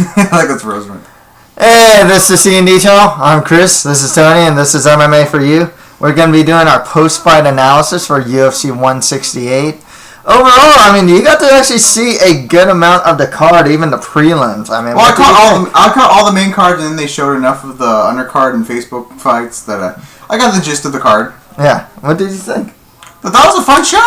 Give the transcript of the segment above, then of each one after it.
I like that's Rosemary. Hey, this is C&D Channel. I'm Chris. This is Tony, and this is MMA for You. We're going to be doing our post-fight analysis for UFC 168. Overall, I mean, you got to actually see a good amount of the card, even the prelims. I mean, well, I caught all the main cards, and then they showed enough of the undercard and Facebook fights that I got the gist of the card. Yeah. What did you think? But that was a fun show.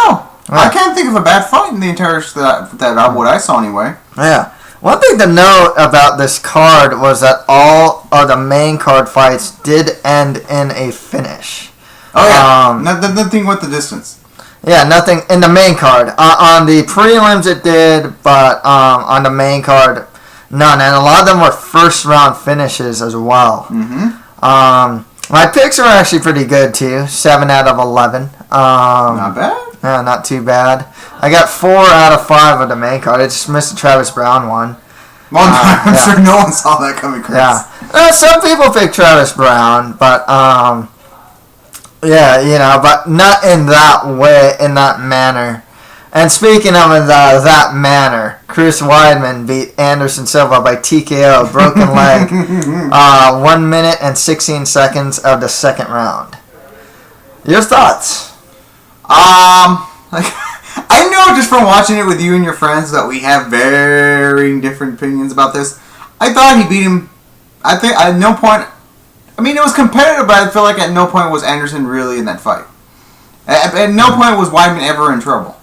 Yeah. I can't think of a bad fight in the entire what I saw anyway. Yeah. One thing to note about this card was that all of the main card fights did end in a finish. Oh, yeah. Nothing with the distance. Yeah, nothing in the main card. On the prelims it did, but on the main card, none. And a lot of them were first-round finishes as well. Mm-hmm. My picks are actually pretty good, too. 7 out of 11. Not bad. Yeah, not too bad. I got 4 out of 5 of the main card. I just missed the Travis Brown one. Well, I'm sure no one saw that coming, Chris. Yeah. Some people pick Travis Brown, but, yeah, you know, but not in that way, in that manner. And speaking of that manner, Chris Weidman beat Anderson Silva by TKO, broken leg, 1 minute and 16 seconds of the second round. Your thoughts? I know just from watching it with you and your friends that we have very different opinions about this. I thought he beat him. I think at no point. I mean, it was competitive, but I feel like at no point was Anderson really in that fight. At no point was Weidman ever in trouble.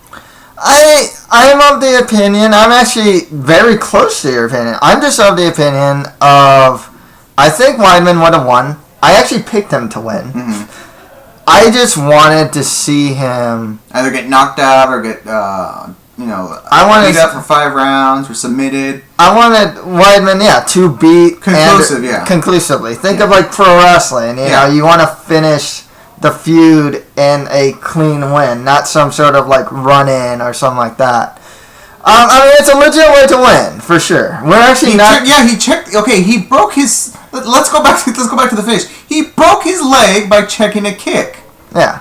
I am of the opinion. I'm actually very close to your opinion. I'm just of the opinion of. I think Weidman would have won. I actually picked him to win. Mm-hmm. I just wanted to see him either get knocked out or get, beat up for 5 rounds or submitted. I wanted Weidman, to beat conclusively. Think of like pro wrestling. You know, you want to finish the feud in a clean win, not some sort of like run in or something like that. I mean, it's a legit way to win for sure. We're actually he checked. Okay, he broke his. Let's go back to the finish. He broke his leg by checking a kick. Yeah.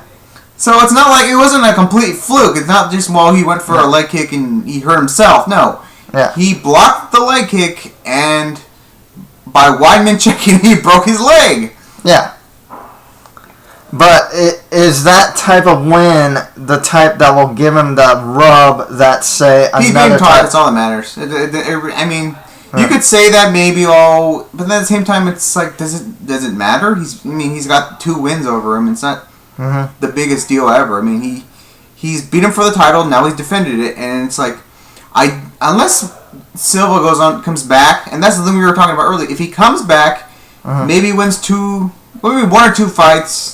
So it's not like it wasn't a complete fluke. It's not just he went for a leg kick and he hurt himself. No. Yeah. He blocked the leg kick and by Weidman checking, he broke his leg. Yeah. But is that type of win the type that will give him the rub that, say, he another type... That's all that matters. I mean, you could say that maybe, but then at the same time, it's like, does it matter? He's got 2 wins over him. It's not the biggest deal ever. I mean, he's beat him for the title. Now he's defended it, and it's like, unless Silva comes back, and that's the thing we were talking about earlier. If he comes back, maybe wins 1 or 2 fights.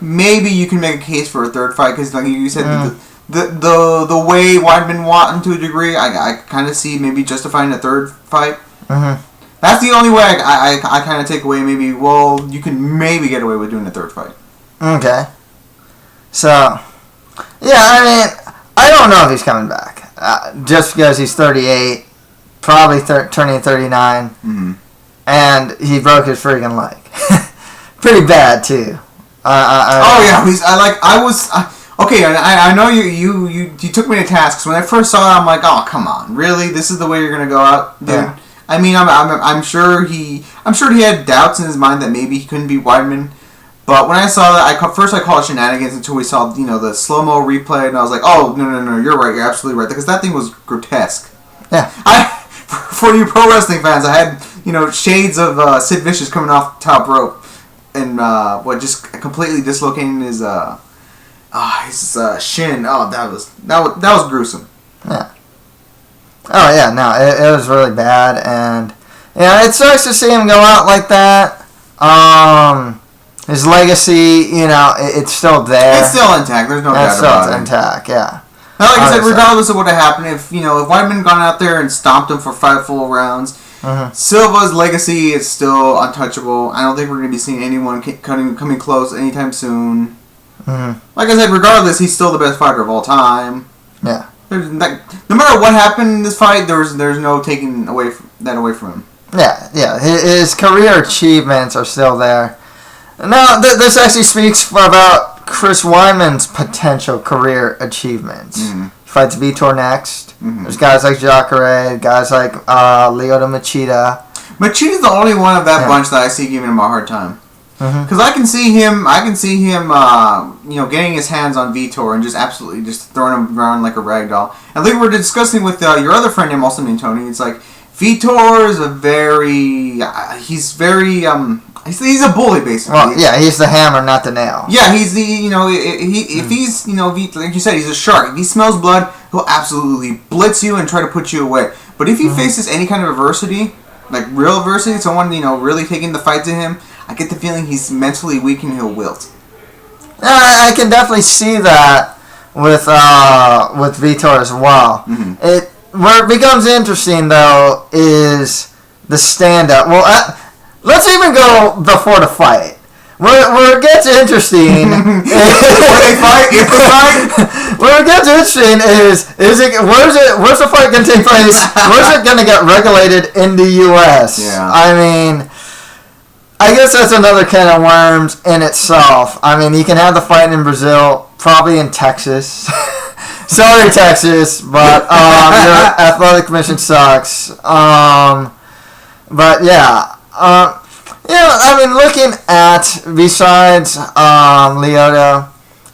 Maybe you can make a case for a third fight because, like you said, the way Weidman won to a degree, I kind of see maybe justifying a third fight. That's the only way I kind of take away. Maybe you can maybe get away with doing a third fight. Okay. So, yeah, I mean, I don't know if he's coming back just because he's 38, probably turning 39, and he broke his freaking leg. Pretty bad too. Okay, I know you took me to task. Because when I first saw it, I'm like, oh, come on, really? This is the way you're gonna go out, dude? Yeah. I mean, I'm sure he had doubts in his mind that maybe he couldn't beat Weidman. But when I saw that, first I called it shenanigans until we saw the slow mo replay, and I was like, oh no, you're right, you're absolutely right, because that thing was grotesque. Yeah. For you pro wrestling fans, I had shades of Sid Vicious coming off the top rope. And just completely dislocating his shin. Oh, that was gruesome. Yeah. Oh yeah, no, it was really bad, and it sucks to see him go out like that. His legacy, it's still there. It's still intact. There's no doubt about it. It's still intact. Yeah. Now, like I said, regardless of what happened, if Weidman gone out there and stomped him for 5 full rounds. Silva's legacy is still untouchable. I don't think we're going to be seeing anyone coming close anytime soon. Like I said, regardless, he's still the best fighter of all time. Yeah. No matter what happened in this fight, there's no taking away from him. Yeah. His career achievements are still there. Now, this actually speaks about Chris Weidman's potential career achievements. He fights Vitor next. There's guys like Jacare, guys like Lyoto Machida. Machida's the only one of that bunch that I see giving him a hard time. Because I can see him, getting his hands on Vitor and just absolutely just throwing him around like a rag doll. And like we were discussing with your other friend named also named Tony, it's like Vitor is he's a bully basically. Well, yeah, he's the hammer, not the nail. Yeah, he's the if he's like you said, he's a shark. If he smells blood, he'll absolutely blitz you and try to put you away. But if he faces any kind of adversity, like real adversity, someone really taking the fight to him, I get the feeling he's mentally weak and he'll wilt. I can definitely see that with Vitor as well. Where it becomes interesting though is the stand-up. Well, let's even go before the fight. Where it gets interesting, where it gets interesting where's the fight gonna take place? Where's it gonna get regulated in the U.S.? Yeah. I mean, I guess that's another can of worms in itself. I mean, you can have the fight in Brazil, probably in Texas. Sorry, Texas, but your athletic commission sucks. But yeah. I mean, looking at, besides Lyoto,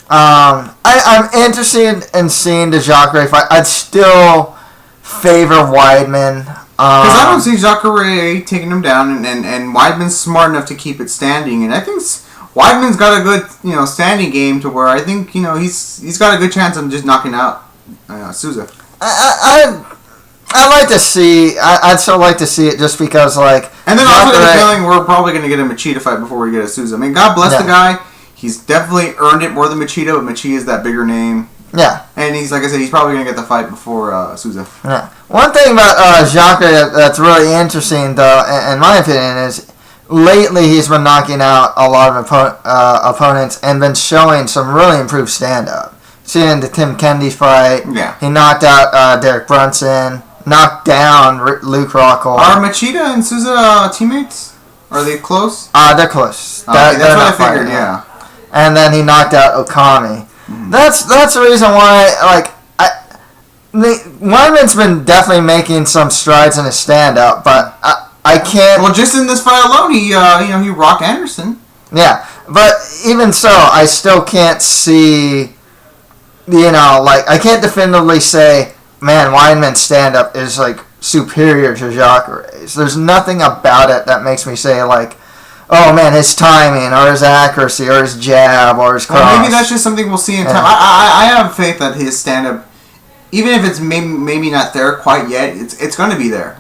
I'm interested in seeing the Jacare fight. I'd still favor Weidman. Because I don't see Jacare taking him down, and Weidman's smart enough to keep it standing. And I think Weidman's got a good standing game to where I think he's got a good chance of just knocking out Souza. I'd like to see. I'd still like to see it just because, like. And then also get a feeling we're probably going to get a Machida fight before we get a Souza. I mean, God bless the guy. He's definitely earned it more than Machida, but Machida is that bigger name. Yeah. And he's, like I said, he's probably going to get the fight before Souza. Yeah. One thing about Jacare that's really interesting, though, in my opinion, is lately he's been knocking out a lot of opponents and been showing some really improved stand-up. Seeing the Tim Kennedy fight. Yeah. He knocked out Derek Brunson. Knocked down Luke Rockhold. Are Machida and Souza teammates? Are they close? They're close. That's what I figured, yeah. And then he knocked out Okami. That's the reason why, Weidman's been definitely making some strides in his stand-up, but I can't... Well, just in this fight alone, he rocked Anderson. Yeah, but even so, I still can't see, I can't definitively say... Man, Weidman's stand-up is, superior to Jacare's. There's nothing about it that makes me say, oh, man, his timing, or his accuracy, or his jab, or his cross. Well, maybe that's just something we'll see in time. I have faith that his stand-up, even if it's maybe not there quite yet, it's going to be there.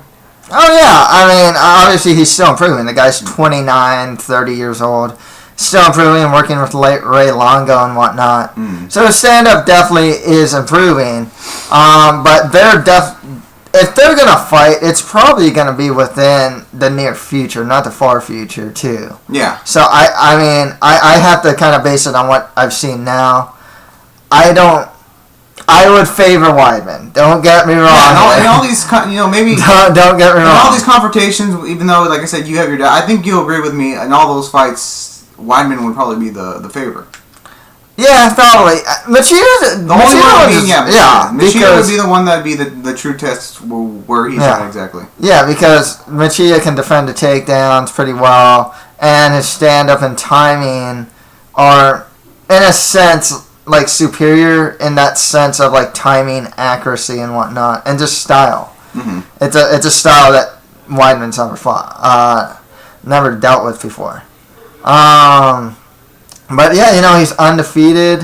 Oh, yeah. I mean, obviously, he's still improving. The guy's 29, 30 years old. Still improving and working with Ray Longo and whatnot. So his stand-up definitely is improving. But if they're going to fight, it's probably going to be within the near future, not the far future, too. Yeah. So, I have to kind of base it on what I've seen now. I would favor Weidman. Don't get me wrong. Yeah, and all these, maybe... Don't get me wrong. All these confrontations, even though, like I said, you have your... I think you'll agree with me, in all those fights... Weidman would probably be the favorite. Yeah, probably. Machida would be the one that would be the true test where he's at exactly. Yeah, because Machida can defend the takedowns pretty well, and his stand-up and timing are, in a sense, superior in that sense of timing, accuracy, and whatnot, and just style. It's a style that Weidman's never dealt with before. But yeah, he's undefeated.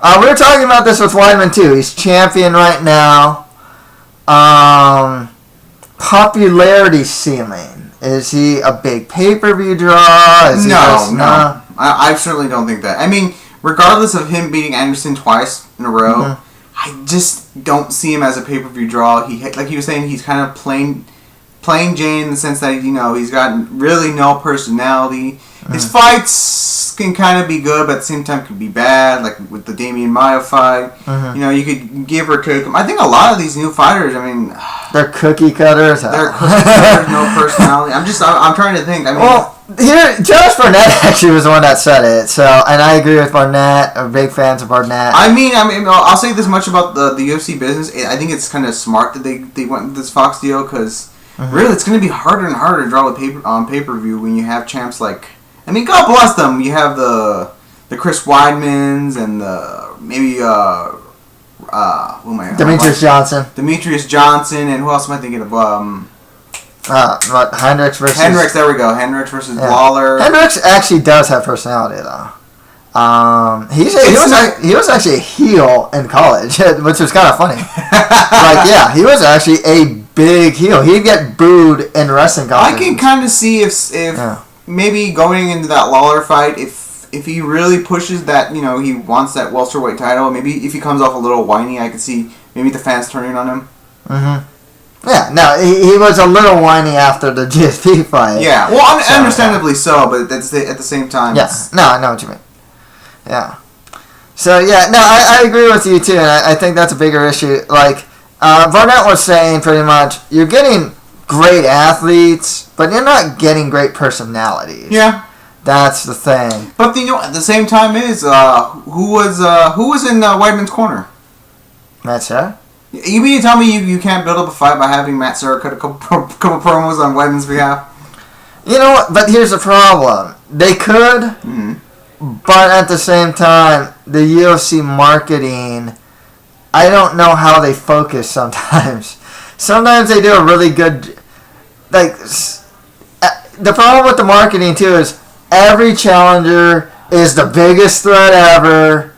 We were talking about this with Weidman too. He's champion right now. Popularity ceiling. Is he a big pay-per-view draw? No. I certainly don't think that. I mean, regardless of him beating Anderson twice in a row, I just don't see him as a pay-per-view draw. Like you were saying, he's kind of plain Jane in the sense that he's got really no personality. His fights can kind of be good, but at the same time could be bad, like with the Damian Maia fight. You could give or take him. I think a lot of these new fighters, they're cookie cutters. No personality. personality? I'm trying to think. I mean, well, here, Josh Barnett actually was the one that said it. So, and I agree with Barnett. I'm big fans of Barnett. I mean, I'll say this much about the UFC business. I think it's kind of smart that they went with this Fox deal because really, it's going to be harder and harder to draw a pay-per-view when you have champs like. I mean, God bless them. You have the Chris Weidmans and the maybe who am I? Demetrius Johnson. Demetrius Johnson, and who else am I thinking of? Hendricks versus... Hendricks, there we go. Hendricks versus Lawler. Hendricks actually does have personality, though. He was actually a heel in college, which was kind of funny. He was actually a big heel. He'd get booed in wrestling competitions. I can kind of see if maybe going into that Lawler fight, if he really pushes that, he wants that welterweight title, maybe if he comes off a little whiny, I could see maybe the fans turning on him. Mm-hmm. Yeah, no, he was a little whiny after the GSP fight. Yeah, well, understandably so, but at the same time... Yeah, no, I know what you mean. Yeah. So, yeah, no, I agree with you, too, and I think that's a bigger issue. Like, Barnett was saying pretty much, you're getting great athletes, but you're not getting great personalities. Yeah. That's the thing. But at the same time who was in Weidman's corner? Matt Serra? You mean to tell me you can't build up a fight by having Matt Serra cut a couple promos on Weidman's behalf? You know what? But here's the problem. They could, but at the same time, the UFC marketing, I don't know how they focus sometimes. Sometimes they do a really good... Like, the problem with the marketing, too, is every challenger is the biggest threat ever,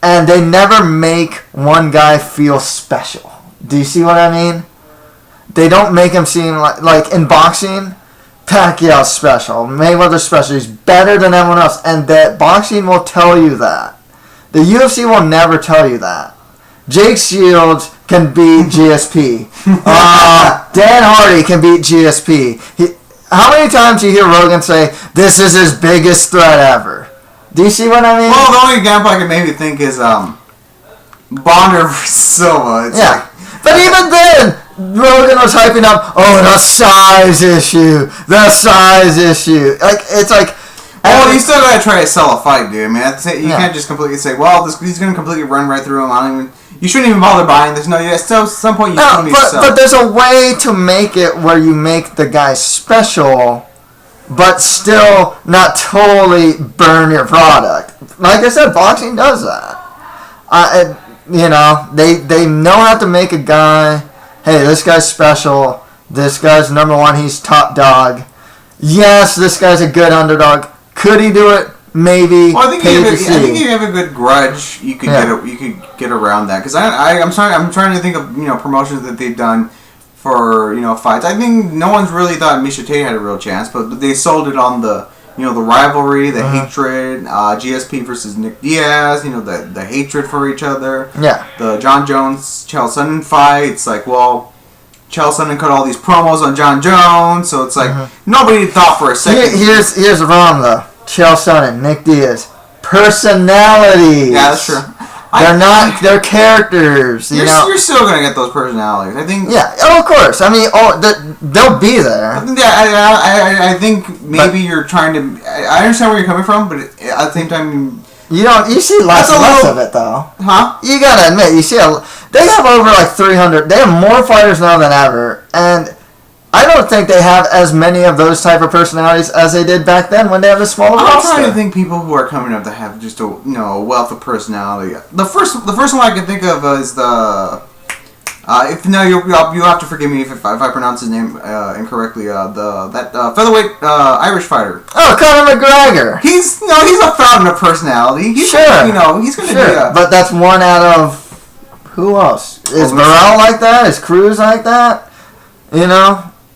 and they never make one guy feel special. Do you see what I mean? They don't make him seem like in boxing, Pacquiao's special, Mayweather's special. He's better than everyone else, and that boxing will tell you that. The UFC will never tell you that. Jake Shields can beat GSP. Dan Hardy can beat GSP. How many times do you hear Rogan say, "This is his biggest threat ever"? Do you see what I mean? Well, the only example I can maybe think is Bonner versus Silva. But even then, Rogan was hyping up, the size issue. It's like... Well, you still gotta try to sell a fight, dude. I mean, you can't just completely say, he's gonna completely run right through him. You shouldn't even bother buying this. No, at some point you still need to sell. But there's a way to make it where you make the guy special, but still not totally burn your product. Like I said, boxing does that. They know how to make a guy, hey, this guy's special, this guy's number one, he's top dog. Yes, this guy's a good underdog. Could he do it? Maybe. Well, I think if you have a good grudge, you could get around that. Because I'm trying to think of promotions that they've done for fights. I think no one's really thought Miesha Tate had a real chance, but they sold it on the the rivalry, the hatred, GSP versus Nick Diaz. The hatred for each other. Yeah. The John Jones Chael Sonnen fight. It's like, well, Chael Sonnen cut all these promos on John Jones, so it's like nobody thought for a second. Here's the problem though. Chael Sonnen, Nick Diaz, personalities. Yeah, that's true. They're characters. You're still gonna get those personalities. I think. Yeah. Oh, of course. I mean, they'll be there. I think maybe you're trying to. I understand where you're coming from, but at the same time, you see less of it though. Huh? You gotta admit, they have over 300. They have more fighters now than ever, and I don't think they have as many of those type of personalities as they did back then when they had a smaller roster. I'm trying to think people who are coming up that have just a wealth of personality. The first one I can think of is the you have to forgive me if I pronounce his name incorrectly. That featherweight Irish fighter. Oh, Conor McGregor. He's a fountain of personality. He's gonna he's gonna be but that's one out of who else? Is Burrell like that? Is Cruz like that?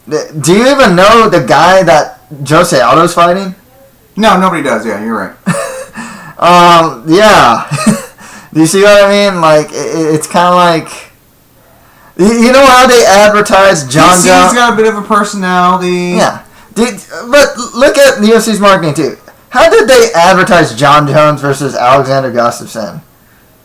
Do you even know the guy that Jose Aldo's fighting? No, nobody does. Yeah, you're right. Yeah. Do you see what I mean? Like, it's kind of like... You know how they advertise John Jones? He's got a bit of a personality. Yeah. But look at the UFC's marketing, too. How did they advertise John Jones versus Alexander Gustafsson?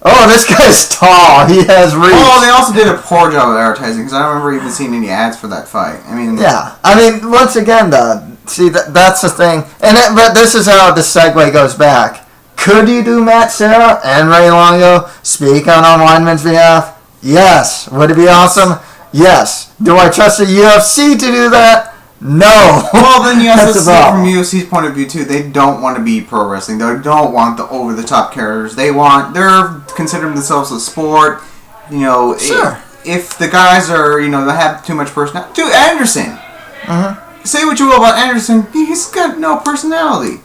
oh, this guy's tall. He has reach. Well, they also did a poor job of advertising because I don't remember even seeing any ads for that fight. I mean, yeah. I mean, once again, though, see, that's the thing. But this is how the segue goes back. Could you do Matt Serra and Ray Longo speak on Weidman's behalf? Yes. Would it be awesome? Yes. Do I trust the UFC to do that? No. Well, then you have to see it from UFC's point of view too. They don't want to be pro wrestling. They don't want the over the top characters. They're considering themselves a sport. You know, sure. If the guys are, they have too much personality. Dude, Anderson. Say what you will about Anderson, he's got no personality.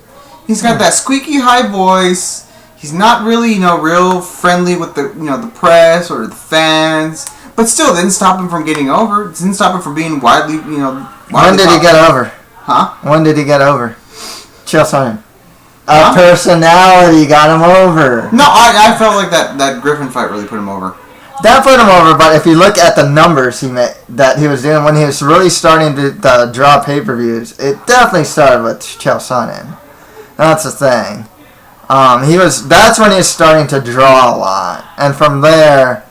He's got that squeaky high voice. He's not really, real friendly with the press or the fans. But still, didn't stop him from getting over. Didn't stop him from being widely, When did he get over? Huh? When did he get over? Chill, son. A personality got him over. No, I felt like that Griffin fight really put him over. That put him over, but if you look at the numbers that he was doing when he was really starting to draw pay-per-views, it definitely started with Chael Sonnen. That's the thing. That's when he was starting to draw a lot, and from there,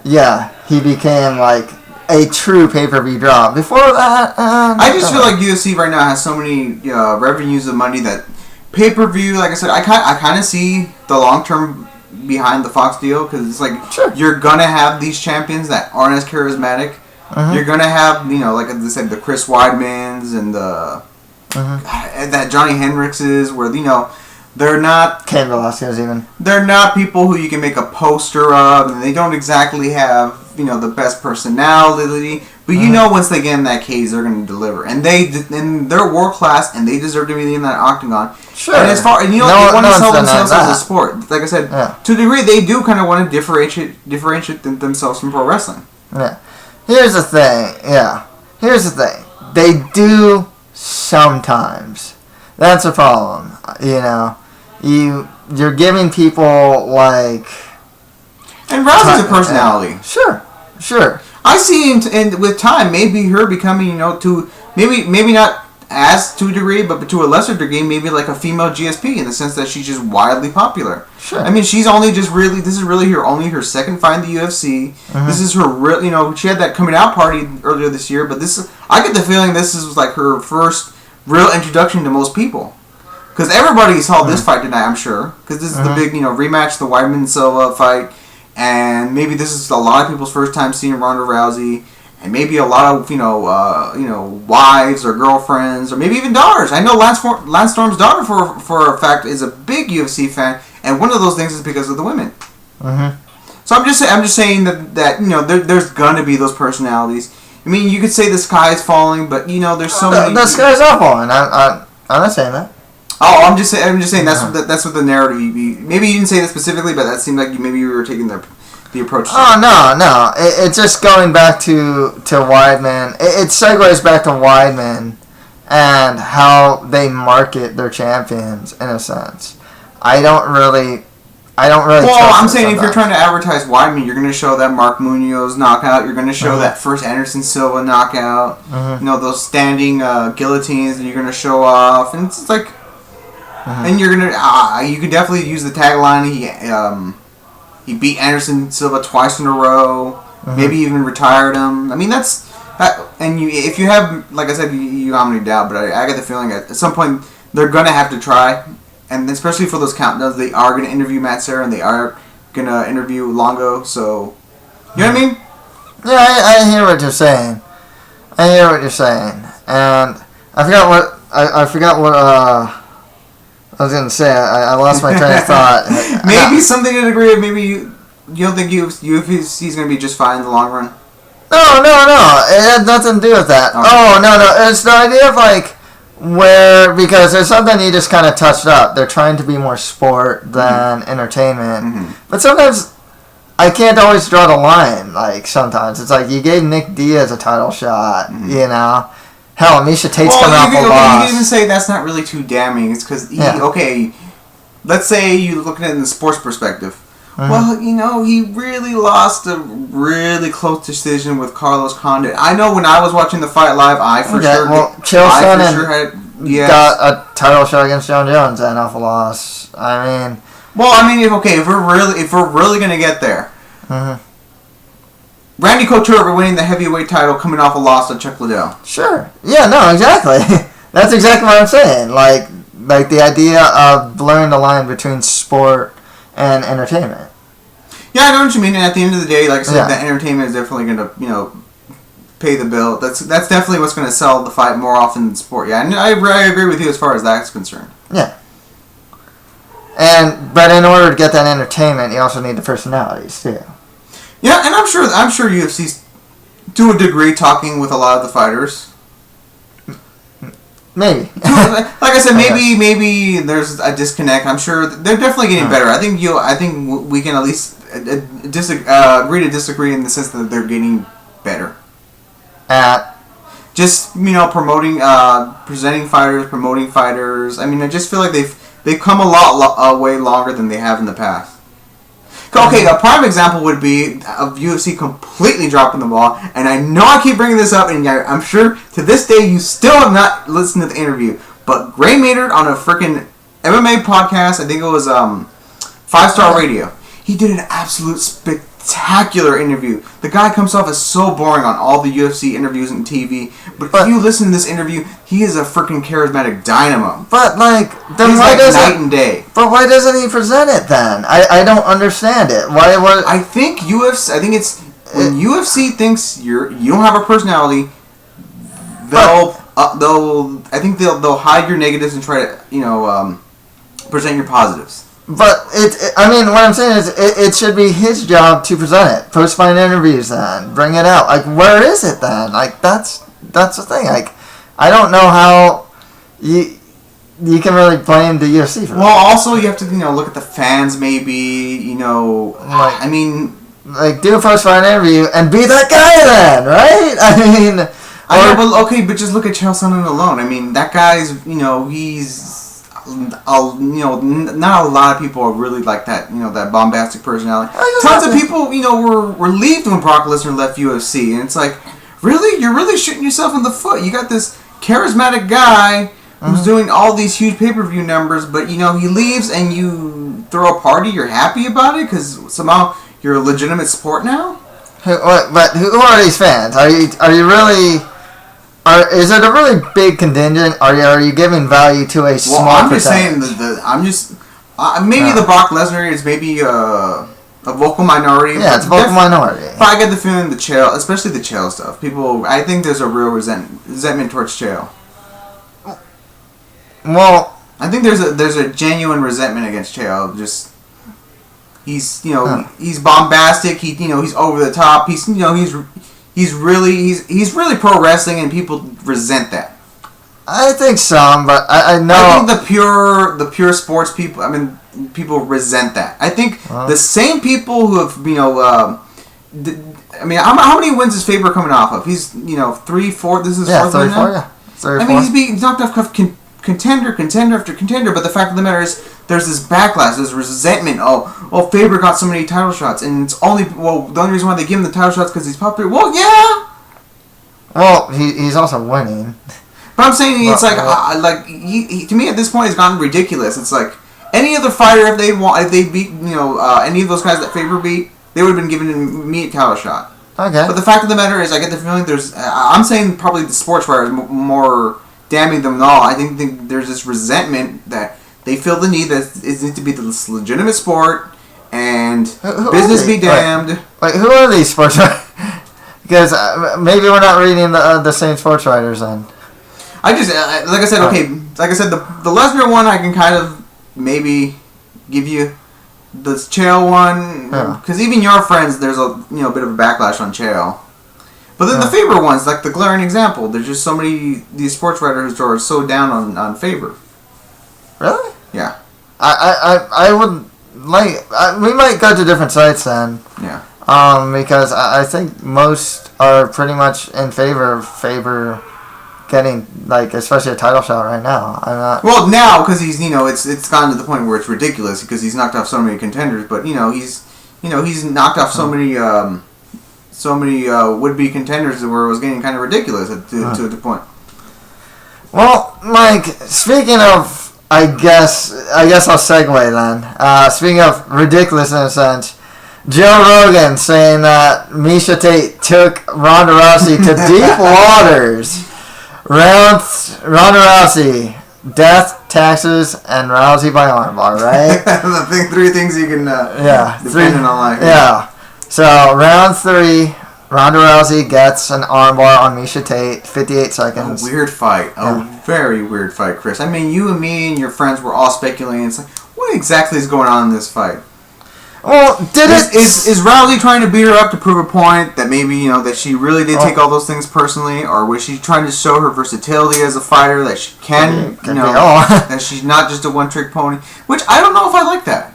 yeah, he became like a true pay-per-view draw. Before that, I just feel like UFC right now has so many revenues of money that pay-per-view. Like I said, I kind of see the long-term behind the Fox deal because it's like you're gonna have these champions that aren't as charismatic. You're gonna have like I said, the Chris Weidmans and the and that Johnny Hendrickses where they're not Cain Velasquez even. They're not people who you can make a poster of, and they don't exactly have the best personality. But once they get in that cage, they're going to deliver, and they're world class, and they deserve to be in that octagon. Sure. And they want to sell themselves as a sport. Like I said, to a degree, they do kind of want to differentiate themselves from pro wrestling. Yeah. Here's the thing. Yeah. Here's the thing. They do sometimes. That's a problem. You're giving people like. And Rousey's a personality. Sure. I see and with time, maybe her becoming, to maybe not as to a degree, but to a lesser degree, maybe like a female GSP in the sense that she's just wildly popular. Sure. I mean, she's only this is really her second fight in the UFC. This is her real, she had that coming out party earlier this year, but I get the feeling this is like her first real introduction to most people. Because everybody saw this fight tonight, I'm sure. Because this is the big, rematch, the Weidman Silva fight. And maybe this is a lot of people's first time seeing Ronda Rousey. And maybe a lot of, wives or girlfriends or maybe even daughters. I know Lance Storm's daughter, for a fact, is a big UFC fan. And one of those things is because of the women. So I'm just saying that there's going to be those personalities. I mean, you could say the sky is falling, but, there's so many... The sky's not falling. I'm not saying that. Oh, I'm just saying that's what the narrative. Maybe you didn't say that specifically, but that seemed like maybe you were taking the approach. Oh no! It's just going back to Weidman. It segues back to Weidman and how they market their champions in a sense. I don't really. Well, I'm saying if you're trying to advertise Weidman, you're going to show that Mark Munoz knockout. You're going to show that first Anderson Silva knockout. Those standing guillotines that you're going to show off, and it's like. And you're gonna, you could definitely use the tagline. He beat Anderson Silva twice in a row. Maybe even retired him. I mean, that's that. And if you have, like I said, you have any doubt, but I get the feeling at some point they're gonna have to try, and especially for those countdowns, they are gonna interview Matt Serra and they are gonna interview Longo. So, you know what I mean? Yeah, I hear what you're saying. And I forgot what. I was gonna say I lost my train of thought. Maybe something to the degree of maybe you don't think UFC's gonna be just fine in the long run. No, it had nothing to do with that. Okay. Oh no, it's the idea of like because there's something you just kind of touched up. They're trying to be more sport than entertainment, but sometimes I can't always draw the line. Like sometimes it's like you gave Nick Diaz a title shot, Hell, Misha Tate's coming off a loss. You can even say that's not really too damning. It's because, let's say you look at it in the sports perspective. Well, he really lost a really close decision with Carlos Condit. I know when I was watching the fight live, Chael Sonnen got a title shot against John Jones and off a loss. I mean, Well, I mean, if we're really gonna get there, Randy Couture winning the heavyweight title, coming off a loss to Chuck Liddell. Sure. Yeah. No. Exactly. That's exactly what I'm saying. Like the idea of blurring the line between sport and entertainment. Yeah, I know what you mean. And at the end of the day, like I said, the entertainment is definitely gonna pay the bill. That's definitely what's gonna sell the fight more often than sport. Yeah, and I agree with you as far as that's concerned. Yeah. But in order to get that entertainment, you also need the personalities too. Yeah, and I'm sure UFC's to a degree talking with a lot of the fighters. Maybe. Like I said, maybe there's a disconnect. I'm sure they're definitely getting better. I think we can at least agree to disagree in the sense that they're getting better. Just promoting, presenting fighters, promoting fighters. I mean, I just feel like they've come a way longer than they have in the past. Okay, a prime example would be of UFC completely dropping the ball, and I know I keep bringing this up, and I'm sure to this day you still have not listened to the interview, but Gray Maynard on a freaking MMA podcast, I think it was 5-Star Radio, he did an absolute spectacular interview. The guy comes off as so boring on all the UFC interviews and TV, but if you listen to this interview, he is a freaking charismatic dynamo. But then he's why doesn't night and day? But why doesn't he present it then? I don't understand it. Why? I think UFC. I think it's when UFC thinks you don't have a personality, they'll they'll hide your negatives and try to present your positives. But I mean, what I'm saying is, it should be his job to present it. Post-fight interviews, then bring it out. Like, where is it then? Like, that's the thing. Like, I don't know how you can really blame the UFC for that. Well, also you have to look at the fans. Maybe I mean, like, do a post-fight interview and be that guy then, right? I mean, but just look at Chael Sonnen alone. I mean, that guy's he's. Not a lot of people are really like that, that bombastic personality. Tons of people, were relieved when Brock Lesnar left UFC, and it's like, really? You're really shooting yourself in the foot. You got this charismatic guy who's doing all these huge pay-per-view numbers, but, he leaves and you throw a party, you're happy about it because somehow you're a legitimate sport now? But who are these fans? Are you really... is it a really big contingent? Are you giving value to a small I'm percentage? just saying maybe the Brock Lesnar is maybe a vocal minority. Yeah, it's a vocal minority. But I get the feeling the Chael, especially the Chael stuff. People, I think there's a real resentment towards Chael. Well, I think there's a genuine resentment against Chael. Just he's he's bombastic. He's over the top. He's really pro wrestling, and people resent that. I think some, but I know. I think the pure sports people. I mean, people resent that. I think the same people who have how many wins is Faber coming off of? He's 3-4. This is 4th win now. Yeah, 3 or 4. I mean, he's knocked off contender after contender. But the fact of the matter is, there's this backlash, this resentment. Oh, Faber got so many title shots, and it's the only reason why they give him the title shots because he's popular. Well, yeah. Well, he's also winning. But I'm saying it's to me at this point it's gotten ridiculous. It's like any other fighter if they beat any of those guys that Faber beat, they would have been given an immediate title shot. Okay. But the fact of the matter is, I get the feeling I'm saying probably the sports writer is more damning them than all. I think there's this resentment that they feel the need that it needs to be this legitimate sport and business be damned. Wait, who are these sports writers? Because maybe we're not reading the same sports writers then. I just like I said the Lesnar one I can kind of maybe give you the Chael one because even your friends there's a bit of a backlash on Chael, but then the Faber one's like the glaring example. There's just so many these sports writers who are so down on Faber. Really? Yeah. I would like we might go to different sites then. Yeah. Because I think most are pretty much in favor of Faber getting especially a title shot right now. I'm not. Well, now because he's it's gotten to the point where it's ridiculous because he's knocked off so many contenders, but he's knocked off so many would be contenders where it was getting kind of ridiculous to the point. Well, Mike, speaking of guess I'll segue then. Speaking of ridiculous in a sense, Joe Rogan saying that Miesha Tate took Ronda Rousey to deep waters. Ronda Rousey, death, taxes, and Rousey by armbar, right? The three things you can depending on life. Yeah. So round 3, Ronda Rousey gets an armbar on Miesha Tate, 58 seconds. A weird fight. A very weird fight, Chris. I mean, you and me and your friends were all speculating. It's like, what exactly is going on in this fight? Well, is Rousey trying to beat her up to prove a point that maybe, that she really did take all those things personally, or was she trying to show her versatility as a fighter, that she can that she's not just a one-trick pony? Which I don't know if I like that.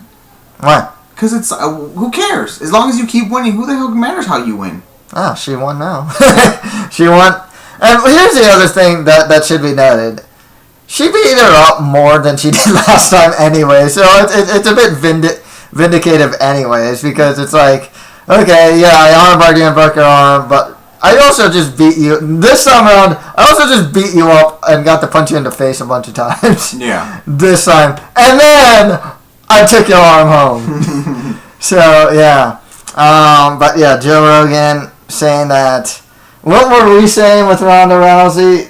Why? Because it's who cares? As long as you keep winning, who the hell matters how you win? Oh, she won now. She won. And here's the other thing that should be noted. She beat her up more than she did last time anyway, so it's a bit vindicative anyways, because it's like, okay, yeah, I armbarred you and broke your arm, but I also just beat you. This time around, I also just beat you up and got to punch you in the face a bunch of times. Yeah. This time. And then I took your arm home. So, yeah. But yeah, Joe Rogan saying that, what were we saying with Ronda Rousey?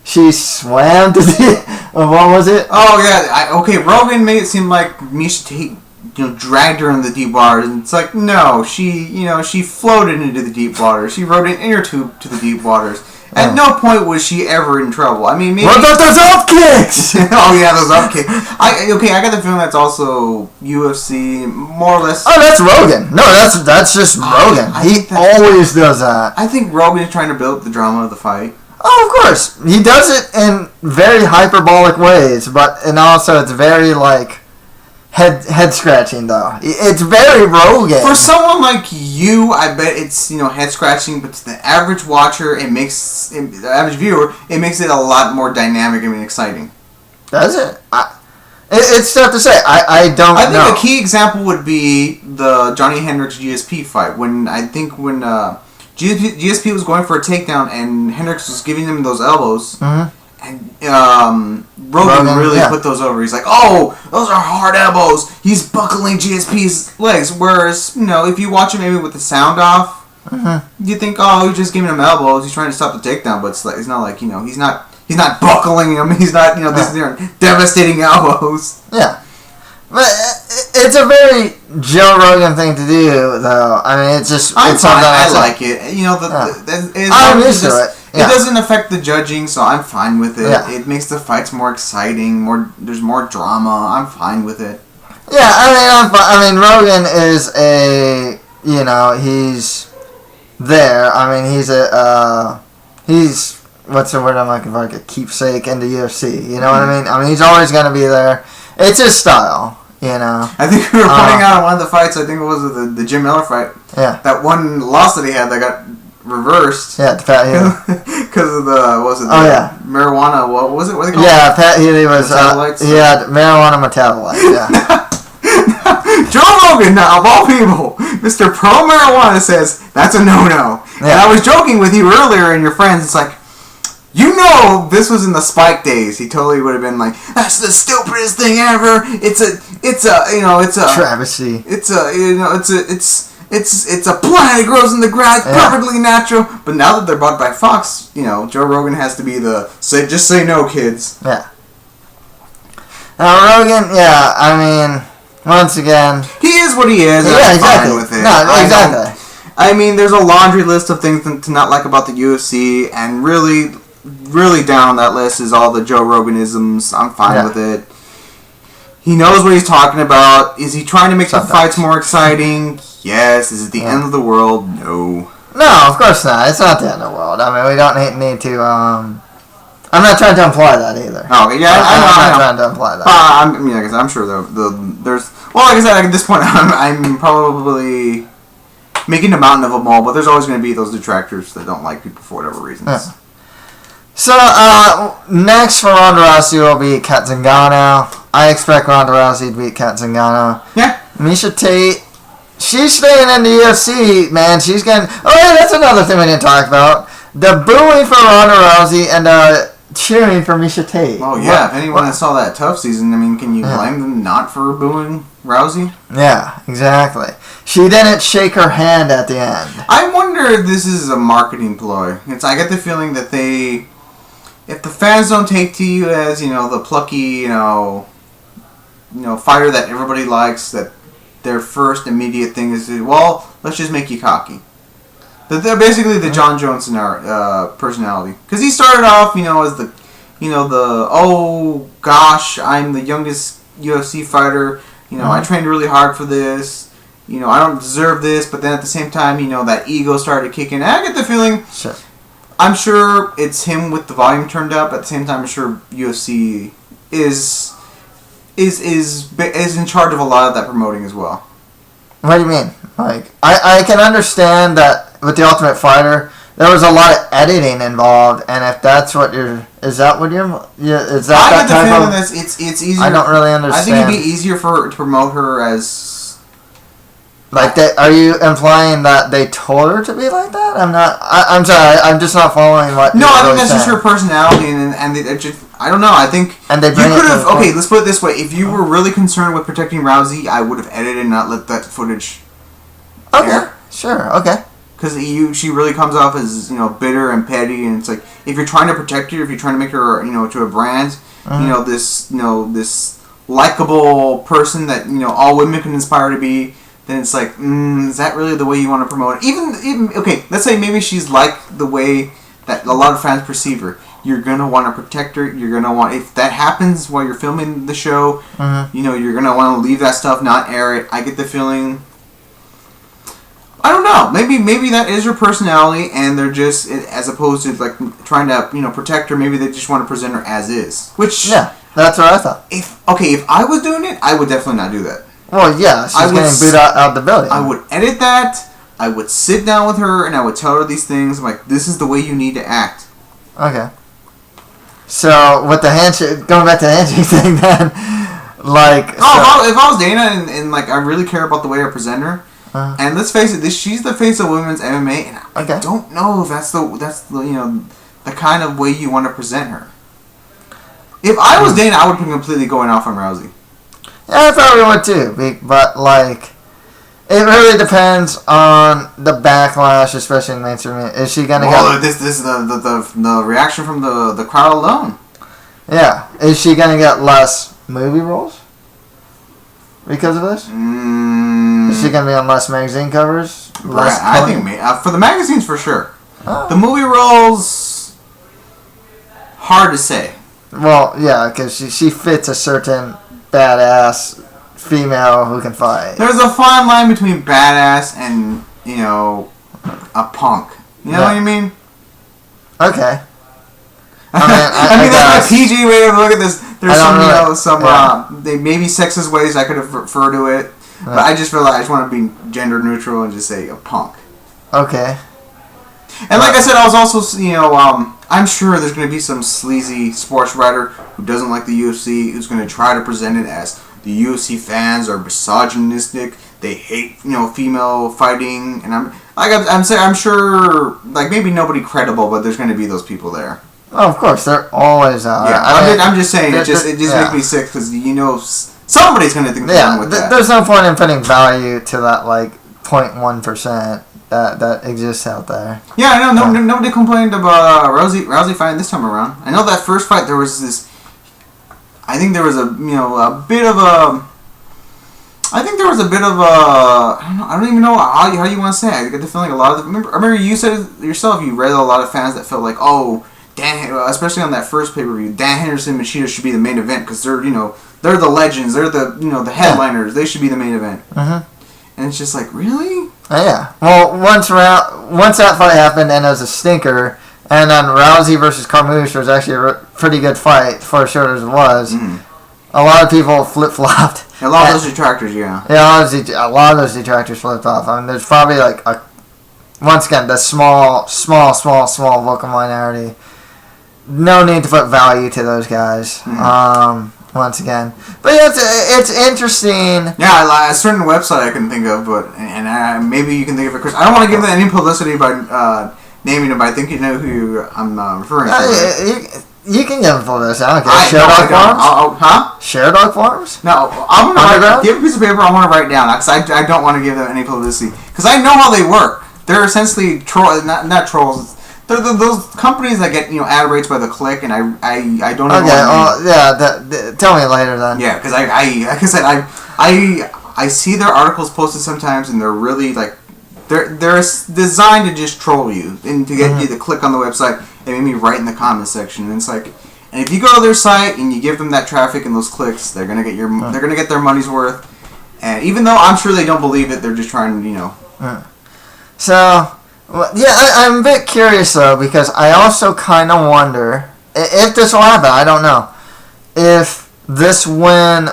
She swam to the... What was it? Oh, yeah. Rogan made it seem like Miesha Tate, dragged her in the deep waters. And it's like, no, she floated into the deep waters. She rode an inner tube to the deep waters. At no point was she ever in trouble. I mean, maybe... What about those up kicks? Oh, yeah, those up kicks. I got the feeling that's also UFC, more or less... Oh, that's Rogan. No, that's just Rogan. He always does that. I think Rogan is trying to build the drama of the fight. Oh, of course. He does it in very hyperbolic ways, and also it's very, head scratching, though. It's very Rogan. For someone like you, I bet it's, head scratching, but to the average watcher, the average viewer, it makes it a lot more dynamic and exciting. Does it? It's tough to say. I don't know. I think a key example would be the Johnny Hendricks GSP fight, when GSP was going for a takedown and Hendricks was giving him those elbows. Mm-hmm. And Rogan really put those over. He's like, oh, those are hard elbows. He's buckling GSP's legs. Whereas, if you watch it maybe with the sound off, you think, oh, he's just giving him elbows. He's trying to stop the takedown. But it's not like, he's not buckling him. He's not, these devastating elbows. Yeah. But it's a very Joe Rogan thing to do, though. I mean, it's just... I'm fine. I like it. I'm used to it. Yeah. It doesn't affect the judging, so I'm fine with it. Yeah. It makes the fights more exciting. There's more drama. I'm fine with it. Yeah, I'm fine. I mean, Rogan is he's there. I mean, he's what's the word I'm looking for? Like a keepsake in the UFC. You know what I mean? I mean, he's always going to be there. It's his style. I think we were pointing out in one of the fights, I think it was the Jim Miller fight. Yeah. That one loss that he had that got reversed. Yeah, to Pat Healy. Because of marijuana. What was it? What they call it? Pat Healy was... he had marijuana metabolites, yeah. Joe Rogan, of all people, Mr. Pro Marijuana says, that's a no-no. Yeah. And I was joking with you earlier and your friends, it's like, this was in the Spike days. He totally would have been like, "That's the stupidest thing ever. It's a travesty. It's a plant. It grows in the grass, perfectly natural." But now that they're bought by Fox, Joe Rogan has to be just say no, kids. Yeah. Now Rogan, yeah. I mean, once again, he is what he is. Yeah, I'm exactly. fine with it. No, exactly. I mean, there's a laundry list of things to not like about the UFC, and really down on that list is all the Joe Roganisms. I'm fine with it. He knows what he's talking about. Is he trying to make the fights more exciting? Yes. Is it the end of the world? No. No, of course not. It's not the end of the world. I mean, we don't need to... I'm not trying to imply that either. Oh, yeah, I'm not trying to imply that. I'm sure there's... Well, like I said, at this point, I'm probably making a mountain of them all, but there's always going to be those detractors that don't like people for whatever reasons. Yeah. So, next for Ronda Rousey will be Kat Zingano. I expect Ronda Rousey to beat Kat Zingano. Yeah. Miesha Tate, she's staying in the UFC, man. She's getting... Oh, yeah, that's another thing we didn't talk about. The booing for Ronda Rousey and cheering for Miesha Tate. Oh yeah, if anyone that saw that tough season, I mean, can you blame them not for booing Rousey? Yeah, exactly. She didn't shake her hand at the end. I wonder if this is a marketing ploy. I get the feeling that if the fans don't take to you as, the plucky, fighter that everybody likes, that their first immediate thing is, well, let's just make you cocky. They're basically the John Jones personality. Because he started off, as the, oh gosh, I'm the youngest UFC fighter. I trained really hard for this. I don't deserve this. But then at the same time, that ego started kicking. And I get the feeling, Sure. I'm sure it's him with the volume turned up. At the same time, I'm sure UFC is in charge of a lot of that promoting as well. What do you mean? Like, I can understand that with The Ultimate Fighter, there was a lot of editing involved, and if that's what is that what you're, is that I that get the type feeling of? that it's easier. I don't really understand. I think it'd be easier for her to promote her as. Like, are you implying that they told her to be like that? I'm sorry. I'm just not following what. No, I think really that's just saying. her personality, and it just. I don't know. I think And they you bring it could to have. the Okay, point. let's put it this way: if you were really concerned with protecting Rousey, I would have edited and not let that footage. Okay. air. Sure. Okay. Because she really comes off as bitter and petty, and it's like if you're trying to protect her, if you're trying to make her to a brand, this likable person that all women can inspire to be, then it's like, is that really the way you want to promote it? Even okay, let's say maybe she's like the way that a lot of fans perceive her. You're gonna want to protect her. You're gonna want, if that happens while you're filming the show, you're gonna want to leave that stuff, not air it. I get the feeling. I don't know. Maybe that is her personality, and they're just, as opposed to like trying to protect her. Maybe they just want to present her as is. Which that's what I thought. If I was doing it, I would definitely not do that. Well, yeah, she's getting booed out the building. I would edit that. I would sit down with her and I would tell her these things. I'm like, this is the way you need to act. Okay. So with the handshake, going back to the handshake thing, then, like, if I was Dana and like I really care about the way I present her. And let's face it, she's the face of women's MMA, and I don't know if that's the the kind of way you want to present her. If I was Dana, I would be completely going off on Rousey. Yeah, I probably would too, but like, it really depends on the backlash, especially in mainstream. Is she gonna get? This is the reaction from the crowd alone. Yeah, is she gonna get less movie roles because of this? Is she gonna be on less magazine covers? I think for the magazines for sure. Oh. The movie roles, hard to say. Well, yeah, because she fits a certain badass female who can fight. There's a fine line between badass and a punk. You know what I mean? Okay. I mean that's my PG way to look at this. There's some maybe sexist ways I could refer to it, but I just feel like I just want to be gender neutral and just say a punk. Okay. And like I said, I was also I'm sure there's going to be some sleazy sports writer who doesn't like the UFC who's going to try to present it as the UFC fans are misogynistic. They hate female fighting, and I'm sure like maybe nobody credible, but there's going to be those people there. Oh, of course, they're always out. Yeah, I'm just saying it just makes me sick because somebody's going to think they're wrong with that. There's no point in putting value to that like 0.1% that exists out there. Yeah, I know. Nobody complained about Rousey fighting this time around. I know that first fight there was this. I think there was a bit of a. I don't even know how you want to say it. I get the feeling a lot of the. I remember you said it yourself. You read a lot of fans that felt like, oh, especially on that first pay-per-view, Dan Henderson and Machida should be the main event because they're they're the legends. They're the the headliners. They should be the main event. And it's just like, really? Yeah. Well, once that fight happened and it was a stinker, and then Rousey versus Carmouche was actually a pretty good fight for as short as it was. A lot of people flip-flopped. A lot of those detractors, yeah. Yeah, a lot of those detractors flipped off. I mean, there's probably like once again the small vocal minority. No need to put value to those guys. Once again, but yeah, it's interesting. Yeah, a certain website I can think of, but maybe you can think of it, Chris. I don't want to give them any publicity by naming them, but I think you know who I'm referring to. Right? You can give them full discount. I Share Dog Farms? Huh? Share Dog Farms? No, I'm gonna give a piece of paper. I want to write down because I don't want to give them any publicity because I know how they work. They're essentially not trolls. They're those companies that get ad rates by the click, and I don't. Okay, tell me later then. Yeah, because like I said, I see their articles posted sometimes, and they're really like they're designed to just troll you and to get you to click on the website. They made me write in the comment section, and it's like, and if you go to their site and you give them that traffic and those clicks, they're gonna get they're gonna get their money's worth. And even though I'm sure they don't believe it, they're just trying to So. Well, yeah, I'm a bit curious though because I also kind of wonder if this will happen. I don't know if this win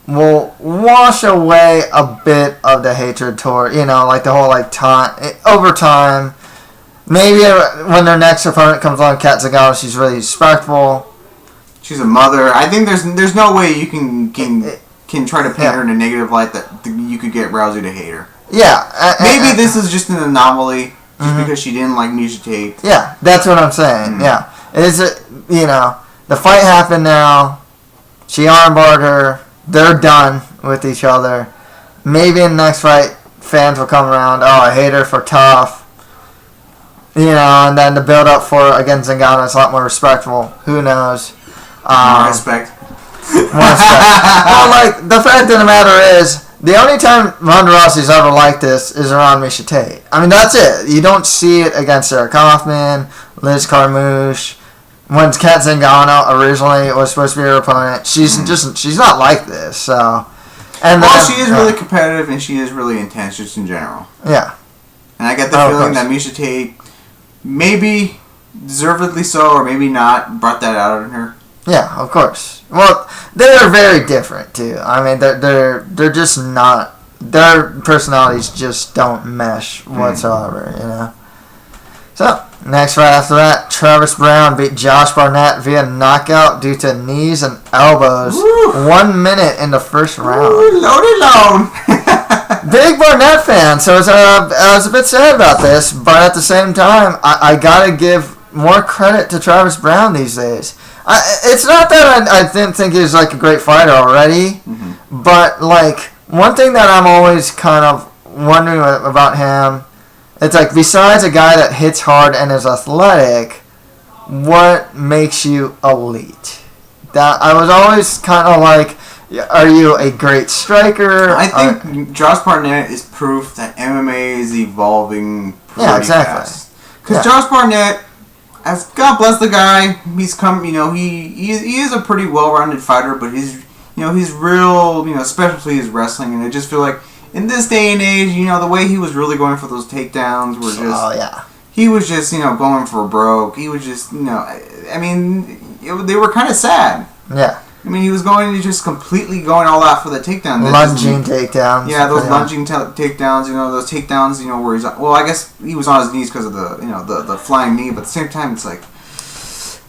will wash away a bit of the hatred toward like the whole time over time. Maybe when their next opponent comes along, Kat Zingano, she's really respectful. She's a mother. I think there's no way you can try to paint her in a negative light that you could get Rousey to hate her. Yeah, maybe this is just an anomaly. Just because she didn't like Miesha Tate. Yeah, that's what I'm saying. Yeah. The fight happened now. She armbarred her. They're done with each other. Maybe in the next fight, fans will come around. Oh, I hate her for tough. And then the build up for against Zingano is a lot more respectful. Who knows? More respect. Well, the fact of the matter is, the only time Ronda Rousey's ever like this is around Miesha Tate. I mean, that's it. You don't see it against Sarah Kaufman, Liz Carmouche. When Kat Zingano originally was supposed to be her opponent, she's not like this. So, she is really competitive and she is really intense, just in general. Yeah. And I get the feeling that Miesha Tate, maybe deservedly so, or maybe not, brought that out in her. Yeah, of course. Well, they're very different too. I mean, they're just not. Their personalities just don't mesh whatsoever. So next fight after that, Travis Brown beat Josh Barnett via knockout due to knees and elbows. Woo. 1 minute in the first round. Ooh, load. Big Barnett fan, so I was a bit sad about this, but at the same time, I gotta give more credit to Travis Brown these days. It's not that I didn't think he was like a great fighter already, but like one thing that I'm always kind of wondering about him, it's like besides a guy that hits hard and is athletic, what makes you elite? That I was always kind of like, are you a great striker? I think Josh Barnett is proof that MMA is evolving pretty fast. Because Josh Barnett, as God bless the guy, he's come. He is a pretty well-rounded fighter, but his real specialty is wrestling, and I just feel like in this day and age, the way he was really going for those takedowns were just. He was just going for broke. He was just I mean, they were kind of sad. Yeah. I mean, he was just completely going all out for the takedown. Lunging takedowns. Yeah, those lunging takedowns. Those takedowns. Where he's well, I guess he was on his knees because of the flying knee. But at the same time, it's like,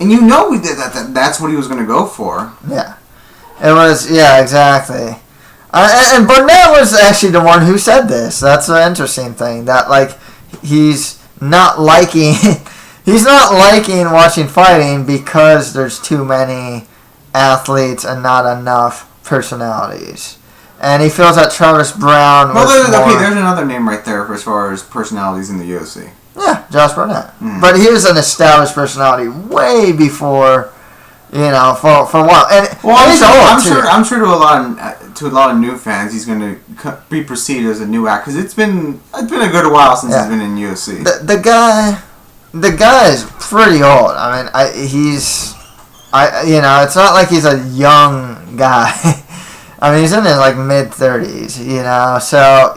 and we did that's what he was going to go for. Yeah, it was. Yeah, exactly. And Barnett was actually the one who said this. That's the interesting thing. That like he's not liking watching fighting because there's too many athletes and not enough personalities. And he feels that Travis Brown was there's another name right there for as far as personalities in the UFC. Yeah, Josh Barnett. But he was an established personality way before, for a while. And I'm sure to a lot of new fans, he's going to be perceived as a new act because it's been a good while since he's been in UFC. The guy is pretty old. I mean, it's not like he's a young guy. I mean, he's in his like mid-30s, So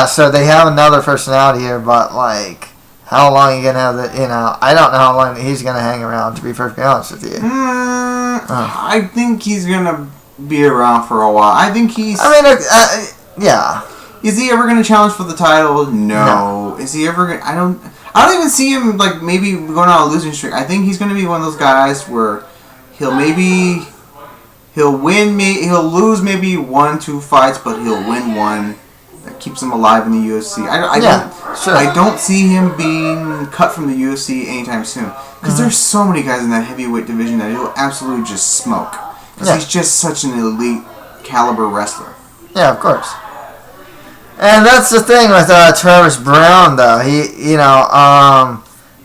so they have another personality here, but like, how long are you gonna have that? I don't know how long he's gonna hang around. To be perfectly honest with you, I think he's gonna be around for a while. I think he's. Yeah. Is he ever gonna challenge for the title? No. Is he ever gonna? I don't even see him like maybe going on a losing streak. I think he's gonna be one of those guys where. He'll lose maybe 1-2 fights, but he'll win one that keeps him alive in the UFC. I don't see him being cut from the UFC anytime soon. Because there's so many guys in that heavyweight division that he'll absolutely just smoke. Because he's just such an elite caliber wrestler. Yeah, of course. And that's the thing with Travis Brown, though.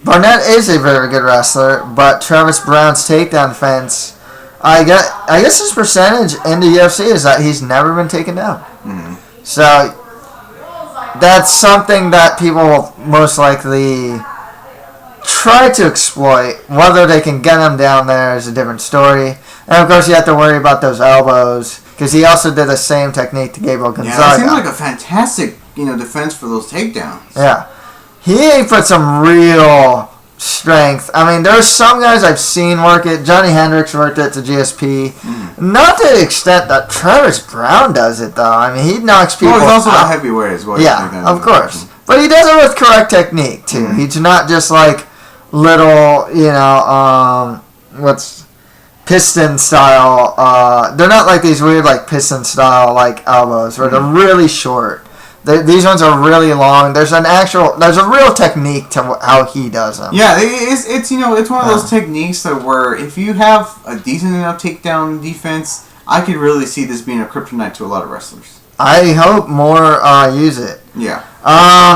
Barnett is a very good wrestler, but Travis Brown's takedown defense, I guess his percentage in the UFC is that he's never been taken down. Mm-hmm. So that's something that people will most likely try to exploit. Whether they can get him down there is a different story. And of course, you have to worry about those elbows, because he also did the same technique to Gabriel Gonzaga. Yeah, it seemed like a fantastic, defense for those takedowns. Yeah. He put some real strength. I mean, there's some guys I've seen work it. Johnny Hendricks worked it to GSP. Mm. Not to the extent that Travis Brown does it, though. I mean, he knocks people he's also out. a heavyweight as well. Yeah, of course. But he does it with correct technique, too. Mm-hmm. He's not just like little, piston style. They're not like these weird, like, piston style, like, elbows, where they're really short. These ones are really long. There's a real technique to how he does them. Yeah, it's one of those techniques that where if you have a decent enough takedown defense, I could really see this being a kryptonite to a lot of wrestlers. I hope more use it. Yeah.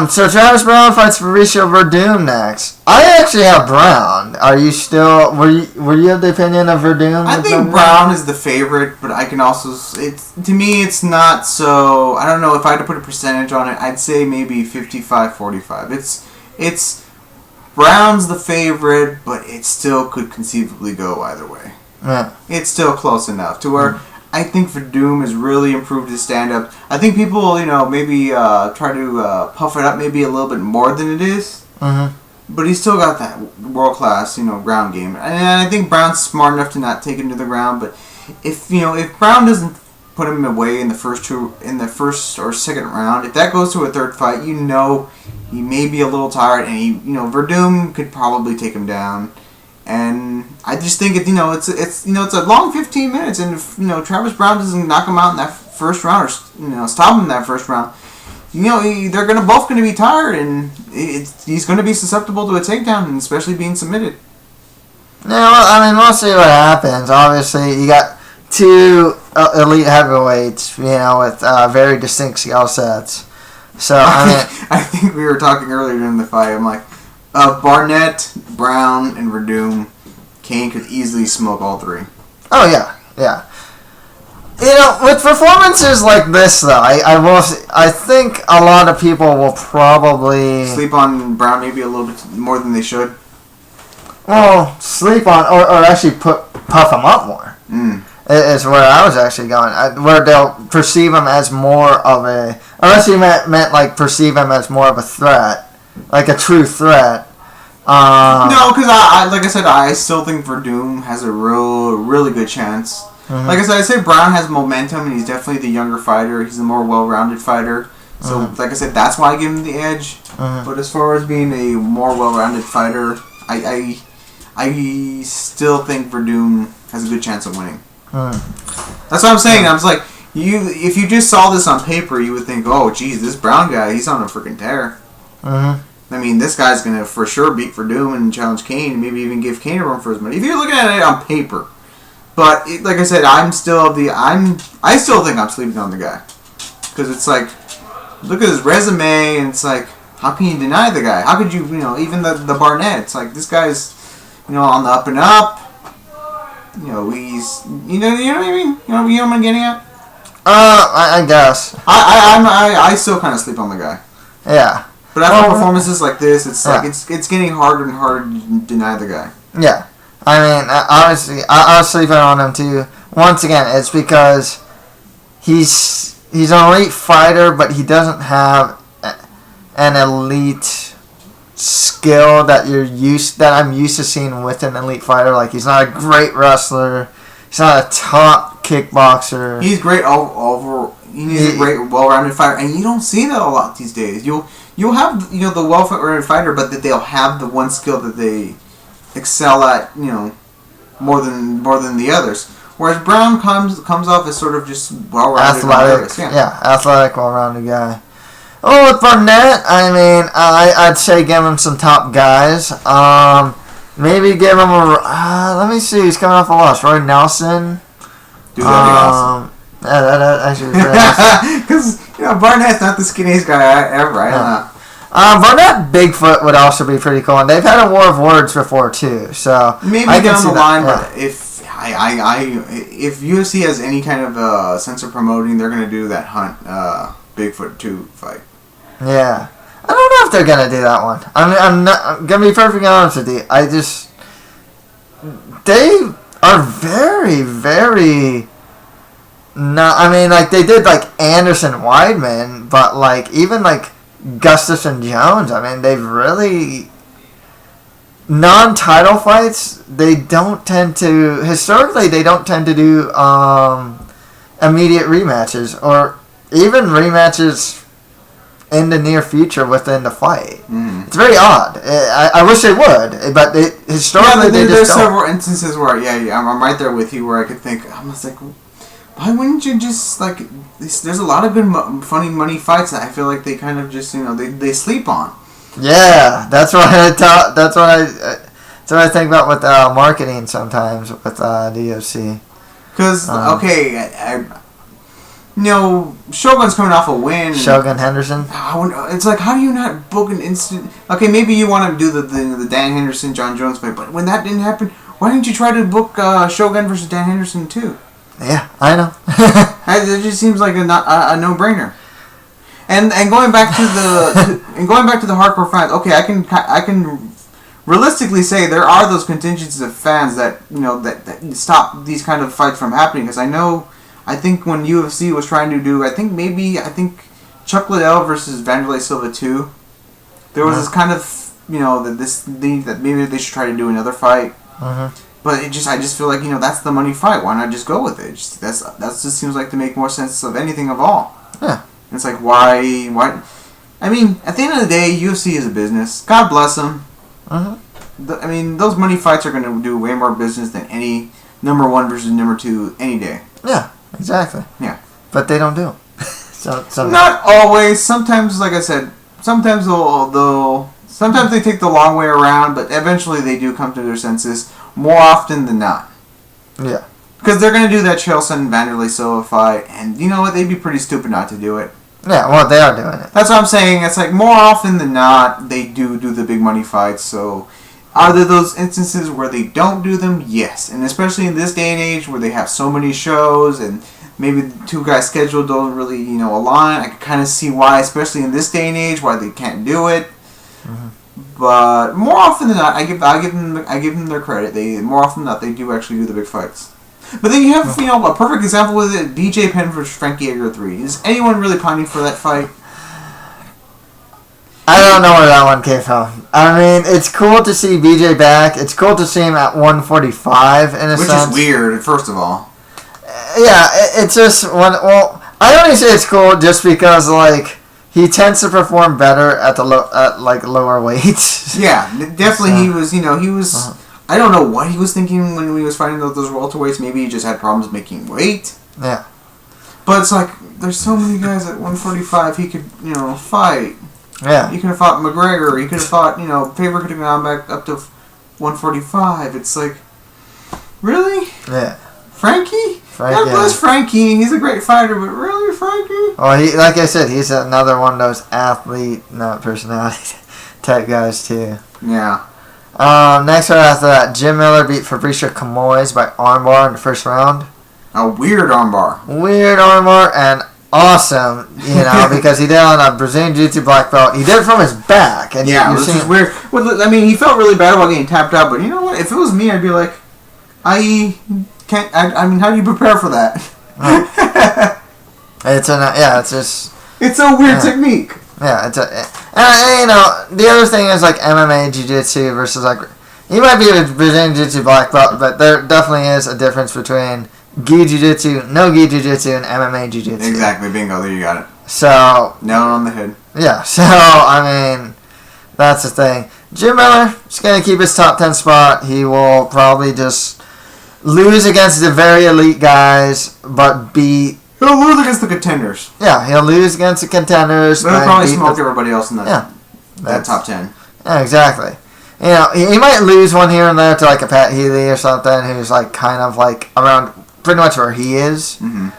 So Travis Brown fights Mauricio Verdum next. I actually have Brown. Are you still? Were you of the opinion of Verdum? I think Brown is the favorite, but I can also. To me, it's not so. I don't know if I had to put a percentage on it. I'd say maybe 55-45. It's Brown's the favorite, but it still could conceivably go either way. Yeah. It's still close enough to where. I think Verdum has really improved his stand-up. I think people, maybe try to puff it up maybe a little bit more than it is. Mm-hmm. But he's still got that world-class, ground game. And I think Brown's smart enough to not take him to the ground. But if Brown doesn't put him away in the first or second round, if that goes to a third fight, he may be a little tired, and Verdum could probably take him down. And I just think it's a long 15 minutes, and if Travis Brown doesn't knock him out in that first round or stop him in that first round, they're both gonna be tired, and he's gonna be susceptible to a takedown, and especially being submitted. Yeah, well, I mean, we'll see what happens. Obviously, you got two elite heavyweights, with very distinct skill sets. So I think we were talking earlier in the fight. I'm like. Barnett, Brown, and Verdum, Kane could easily smoke all three. Oh, yeah. With performances like this, though, I think a lot of people will probably... Sleep on Brown maybe a little bit more than they should? Well, sleep on, or actually puff him up more. Is where I was actually going. Where they'll perceive him as more of a... Unless you meant like perceive him as more of a threat. Like a true threat. No, because like I said, I still think Verdum has a really good chance. Mm-hmm. Like I say Brown has momentum, and he's definitely the younger fighter. He's a more well-rounded fighter. So, like I said, that's why I give him the edge. Mm-hmm. But as far as being a more well-rounded fighter, I still think Verdum has a good chance of winning. That's what I'm saying. I was like, if you just saw this on paper, you would think, oh, geez, this Brown guy, he's on a freaking tear. I mean, this guy's going to for sure beat Verdum and challenge Kane, and maybe even give Kane a run for his money. If you're looking at it on paper. But, like I said, I still think I'm sleeping on the guy. Because it's like, look at his resume, and it's like, how can you deny the guy? How could you, even the Barnett, it's like, this guy's, on the up and up. He's, you know what I mean? You know what I'm getting at? I guess. I still kind of sleep on the guy. Yeah. But after performances like this, it's like it's getting harder and harder to deny the guy. Yeah, I mean, obviously, I was sleeping on him too. Once again, it's because he's an elite fighter, but he doesn't have an elite skill that I'm used to seeing with an elite fighter. Like, he's not a great wrestler. He's not a top kickboxer. He's great over. He's a great, well-rounded fighter, and you don't see that a lot these days. You'll have the well-rounded fighter, but that they'll have the one skill that they excel at, more than the others. Whereas Brown comes off as sort of just well-rounded, athletic, athletic, well-rounded guy. Oh, with Barnett, I mean, I'd say give him some top guys. Maybe give him a. Let me see. He's coming off a loss. Roy Nelson. Dude, that'd be awesome. Yeah, that actually was very awesome. Because, Barnett's not the skinniest guy ever. I don't know. Barnett Bigfoot would also be pretty cool, and they've had a war of words before too. So maybe I can down see the that, line, yeah. but if UFC has any kind of sense of promoting, they're gonna do that Hunt Bigfoot 2 fight. Yeah, I don't know if they're gonna do that one. I'm gonna be perfectly honest with you. They are very, very. Not. I mean, like they did like Anderson Weidman, but like even like Gustafson Jones. I mean, they've really non-title fights. They don't tend to historically. They don't tend to do immediate rematches or even rematches in the near future within the fight. Mm. It's very odd. I wish they would, but historically they just there's don't. several instances where I'm right there with you where I could think I was like, why wouldn't you just like? There's a lot of good funny money fights that I feel like they kind of just they sleep on. Yeah, that's what I thought. That's what I think about with marketing sometimes with the UFC. Because Shogun's coming off a win. Shogun Henderson. It's like, how do you not book an instant? Okay, maybe you want to do the Dan Henderson John Jones fight, but when that didn't happen, why didn't you try to book Shogun versus Dan Henderson too? Yeah, I know. It just seems like a no-brainer. And going back to the hardcore fans, okay, I can realistically say there are those contingencies of fans that that stop these kind of fights from happening. Because I think when UFC was trying to do, I think Chuck Liddell versus Vanderlei Silva 2, there was this kind of that maybe they should try to do another fight. Mm-hmm. But I just feel like that's the money fight. Why not just go with it? That just seems like to make more sense of anything of all. Yeah. It's like why? I mean, at the end of the day, UFC is a business. God bless them. Mm-hmm. Those money fights are going to do way more business than any number 1 versus number 2 any day. Yeah, exactly. Yeah. But they don't do them. So not always. Sometimes, like I said, sometimes sometimes they take the long way around, but eventually they do come to their senses. More often than not. Yeah. Because they're going to do that Chaelson Vanderlei Silva fight, and you know what? They'd be pretty stupid not to do it. Yeah, well, they are doing it. That's what I'm saying. It's like more often than not, they do the big money fights. So, are there those instances where they don't do them? Yes. And especially in this day and age where they have so many shows and maybe the two guys' schedule don't really, align. I can kind of see why, especially in this day and age, why they can't do it. Mm-hmm. But more often than not, I give them their credit. More often than not, they do actually do the big fights. But then you have a perfect example with it: BJ Penn versus Frankie Edgar 3. Is anyone really pining for that fight? I don't know where that one came from. I mean, it's cool to see BJ back. It's cool to see him at 145 in a sense. Which is weird, first of all. Yeah, it's just well, I only say it's cool just because he tends to perform better at lower weights. Yeah, definitely. So, he was. I don't know what he was thinking when he was fighting those welterweights. Maybe he just had problems making weight. Yeah. But it's like there's so many guys at 145 he could fight. Yeah. He could have fought McGregor. He could have fought Faber could have gone back up to 145. It's like, really? Yeah. Frankie? God bless Frankie. He's a great fighter, but really, Frankie? Well, like I said, he's another one of those athlete, not personality type guys too. Yeah. Next one after that, Jim Miller beat Fabricio Camoes by armbar in the first round. A weird armbar. Weird armbar and awesome, because he did it on a Brazilian Jiu-Jitsu black belt. He did it from his back. And yeah, this is weird. Well, I mean, he felt really bad about getting tapped out, but you know what? If it was me, I'd be like, how do you prepare for that? It's a weird technique. Yeah, the other thing is MMA Jiu-Jitsu versus he might be a Brazilian Jiu-Jitsu black belt, but there definitely is a difference between gi Jiu-Jitsu, no gi Jiu-Jitsu, and MMA Jiu-Jitsu. Exactly, bingo, there you got it. So nail it on the head. Yeah, so I mean, that's the thing. Jim Miller is going to keep his top 10 spot. He will probably just lose against the very elite guys, but beat. He'll lose against the contenders. Yeah, he'll lose against the contenders. But he'll probably smoke everybody else in that top 10. Yeah, exactly. You know, he might lose one here and there to like a Pat Healy or something, who's like kind of like around pretty much where he is. Mm-hmm.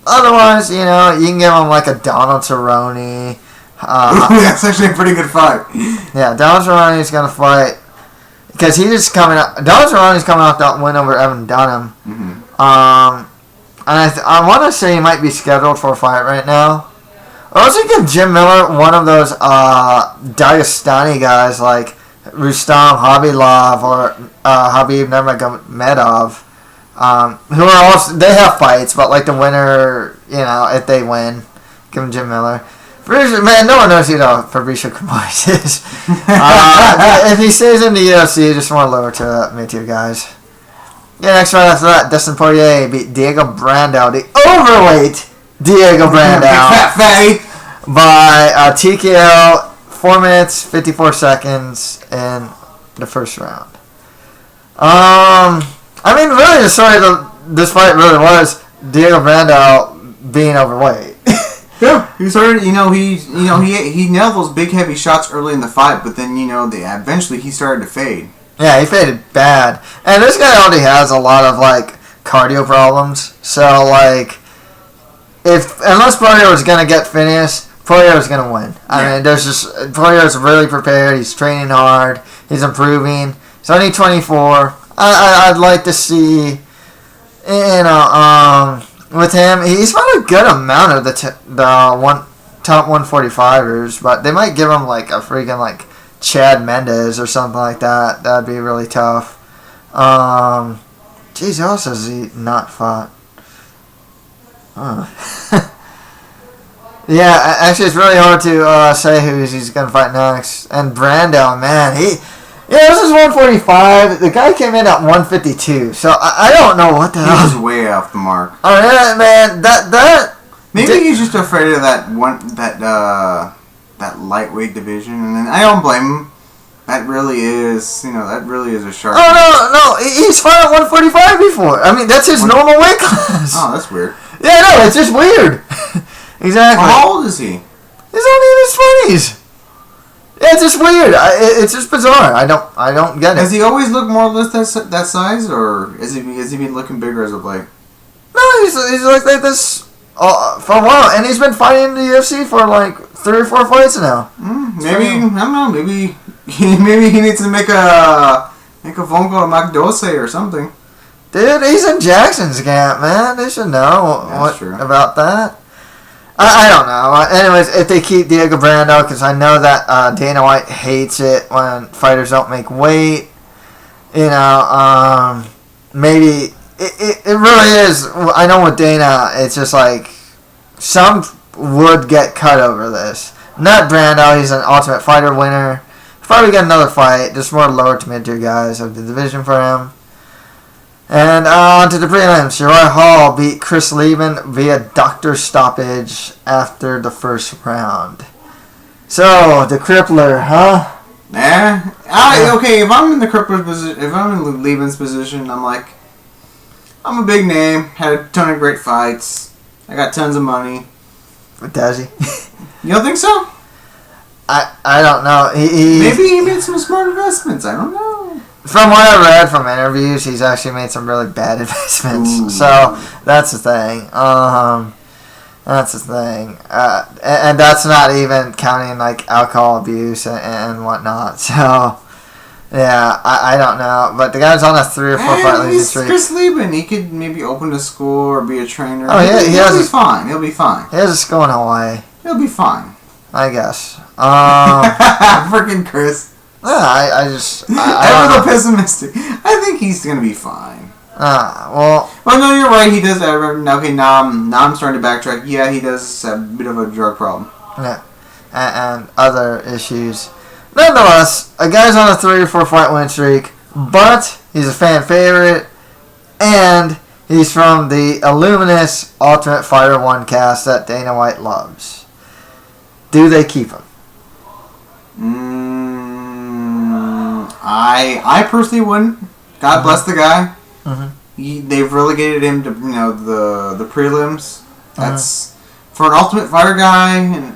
Otherwise, you know, you can give him like a Donald Cerrone. That's actually a pretty good fight. Yeah, Donald Cerrone's gonna fight because he's coming out. Donald Cerrone's coming off that win over Evan Dunham. Mm-hmm. And I want to say he might be scheduled for a fight right now. I also give Jim Miller one of those Dagestani guys like Rustam Khabilov or Habib Nurmagomedov, who are also, they have fights, but like the winner, you know, if they win, give him Jim Miller. Man, no one knows who Fabricio Camoes is. If he stays in the UFC, just want to lower to mid-tier guys. Yeah, next round after that, Dustin Poirier beat Diego Brando, the overweight Diego Brando, fat fatty, by TKO, 4 minutes 54 seconds in the first round. I mean, really, the story of this fight really was Diego Brando being overweight. Yeah, he started. He nailed those big heavy shots early in the fight, but then eventually he started to fade. Yeah, he faded bad. And this guy already has a lot of, like, cardio problems. So, like, unless Poirier was going to get finished, Poirier was going to win. I mean, Poirier's really prepared. He's training hard. He's improving. He's only 24. I'd like to see, with him, he's fought a good amount of the top 145ers, but they might give him, like, a freaking, like, Chad Mendes or something like that. That'd be really tough. Geez, who else has he not fought? Yeah, actually, it's really hard to say who he's going to fight next. And Brando, man, this is 145. The guy came in at 152, so I don't know what the hell. He was way off the mark. Oh, yeah, man, that maybe he's just afraid of that lightweight division, and then I don't blame him. That really is a shark. Oh, no, he's fought at 145 before. I mean, that's his normal weight class. Oh, that's weird. Yeah, no, it's just weird. Exactly. How old is he? He's only in his 20s. Yeah, it's just weird. It's just bizarre. I don't get it. Has he always looked more or less that size, or has he been looking bigger as of late? No, he's like this for a while, and he's been fighting in the UFC for like 3 or 4 fights now. Maybe I don't know. Maybe he needs to make a phone call to Mac Dose or something. Dude, he's in Jackson's camp, man. They should know about that. I don't know. Anyways, if they keep Diego Brando, because I know that Dana White hates it when fighters don't make weight. Maybe it really is. I know with Dana, it's just like some would get cut over this. Not Brando. He's an Ultimate Fighter winner. Probably get another fight. Just more lower to mid-tier guys of the division for him. And on to the prelims. Uriah Hall beat Chris Lieben via doctor stoppage after the first round. So, the crippler, huh? Okay, if I'm in the crippler's position, if I'm in Lieben's position, I'm a big name, had a ton of great fights, I got tons of money. Does he? You don't think so? I don't know. Maybe he made some smart investments, I don't know. From what I read from interviews, he's actually made some really bad investments. Ooh. So that's the thing. That's the thing. And that's not even counting like alcohol abuse and whatnot. So yeah, I don't know. But the guy's on a 3 or 4 fight losing streak. Chris Lieben. He could maybe open a school or be a trainer. Oh yeah, he'll be fine. He'll be fine. He has a school in Hawaii. He'll be fine. I guess. Freaking Chris. Yeah, I don't know. Pessimistic. I think he's gonna be fine. Well, no, you're right. He does. Okay, now I'm starting to backtrack. Yeah, he does have a bit of a drug problem. Yeah, and other issues. Nonetheless, a guy's on a 3 or 4 fight win streak, but he's a fan favorite, and he's from the illuminous Ultimate Fighter 1 cast that Dana White loves. Do they keep him? I personally wouldn't. God bless the guy. Mm-hmm. They've relegated him to the prelims. That's for an Ultimate Fighter guy, and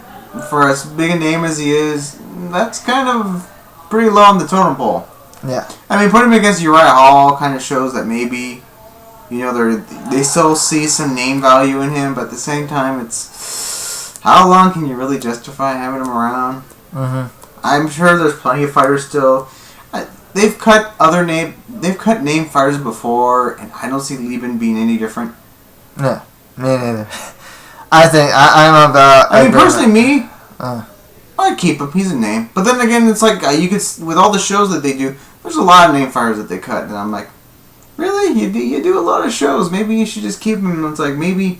for as big a name as he is, that's kind of pretty low on the totem pole. Yeah. I mean, put him against Uriah Hall kind of shows that maybe, they still see some name value in him, but at the same time, it's how long can you really justify having him around? Mm-hmm. I'm sure there's plenty of fighters still. They've cut name fighters before, and I don't see Lieben being any different. Yeah, me neither. I think I'm about. I mean, personally, I'd keep him. He's a name, but then again, it's like you could with all the shows that they do. There's a lot of name fighters that they cut, and I'm like, really? You do a lot of shows. Maybe you should just keep him. It's like maybe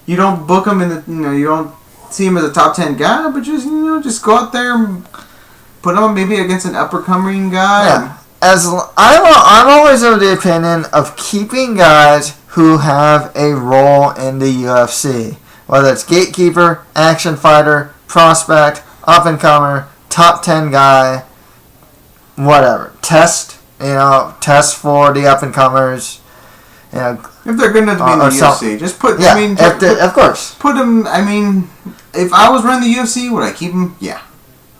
you don't book him in the you don't see him as a top 10 guy, but just go out there and put him maybe against an up-and-coming guy. Yeah. I'm always of the opinion of keeping guys who have a role in the UFC, whether it's gatekeeper, action fighter, prospect, up-and-comer, top 10 guy, whatever. Test for the up-and-comers. If they're good enough to be in the UFC, just put. Yeah, I mean, of course. Put him. I mean, if I was running the UFC, would I keep him? Yeah,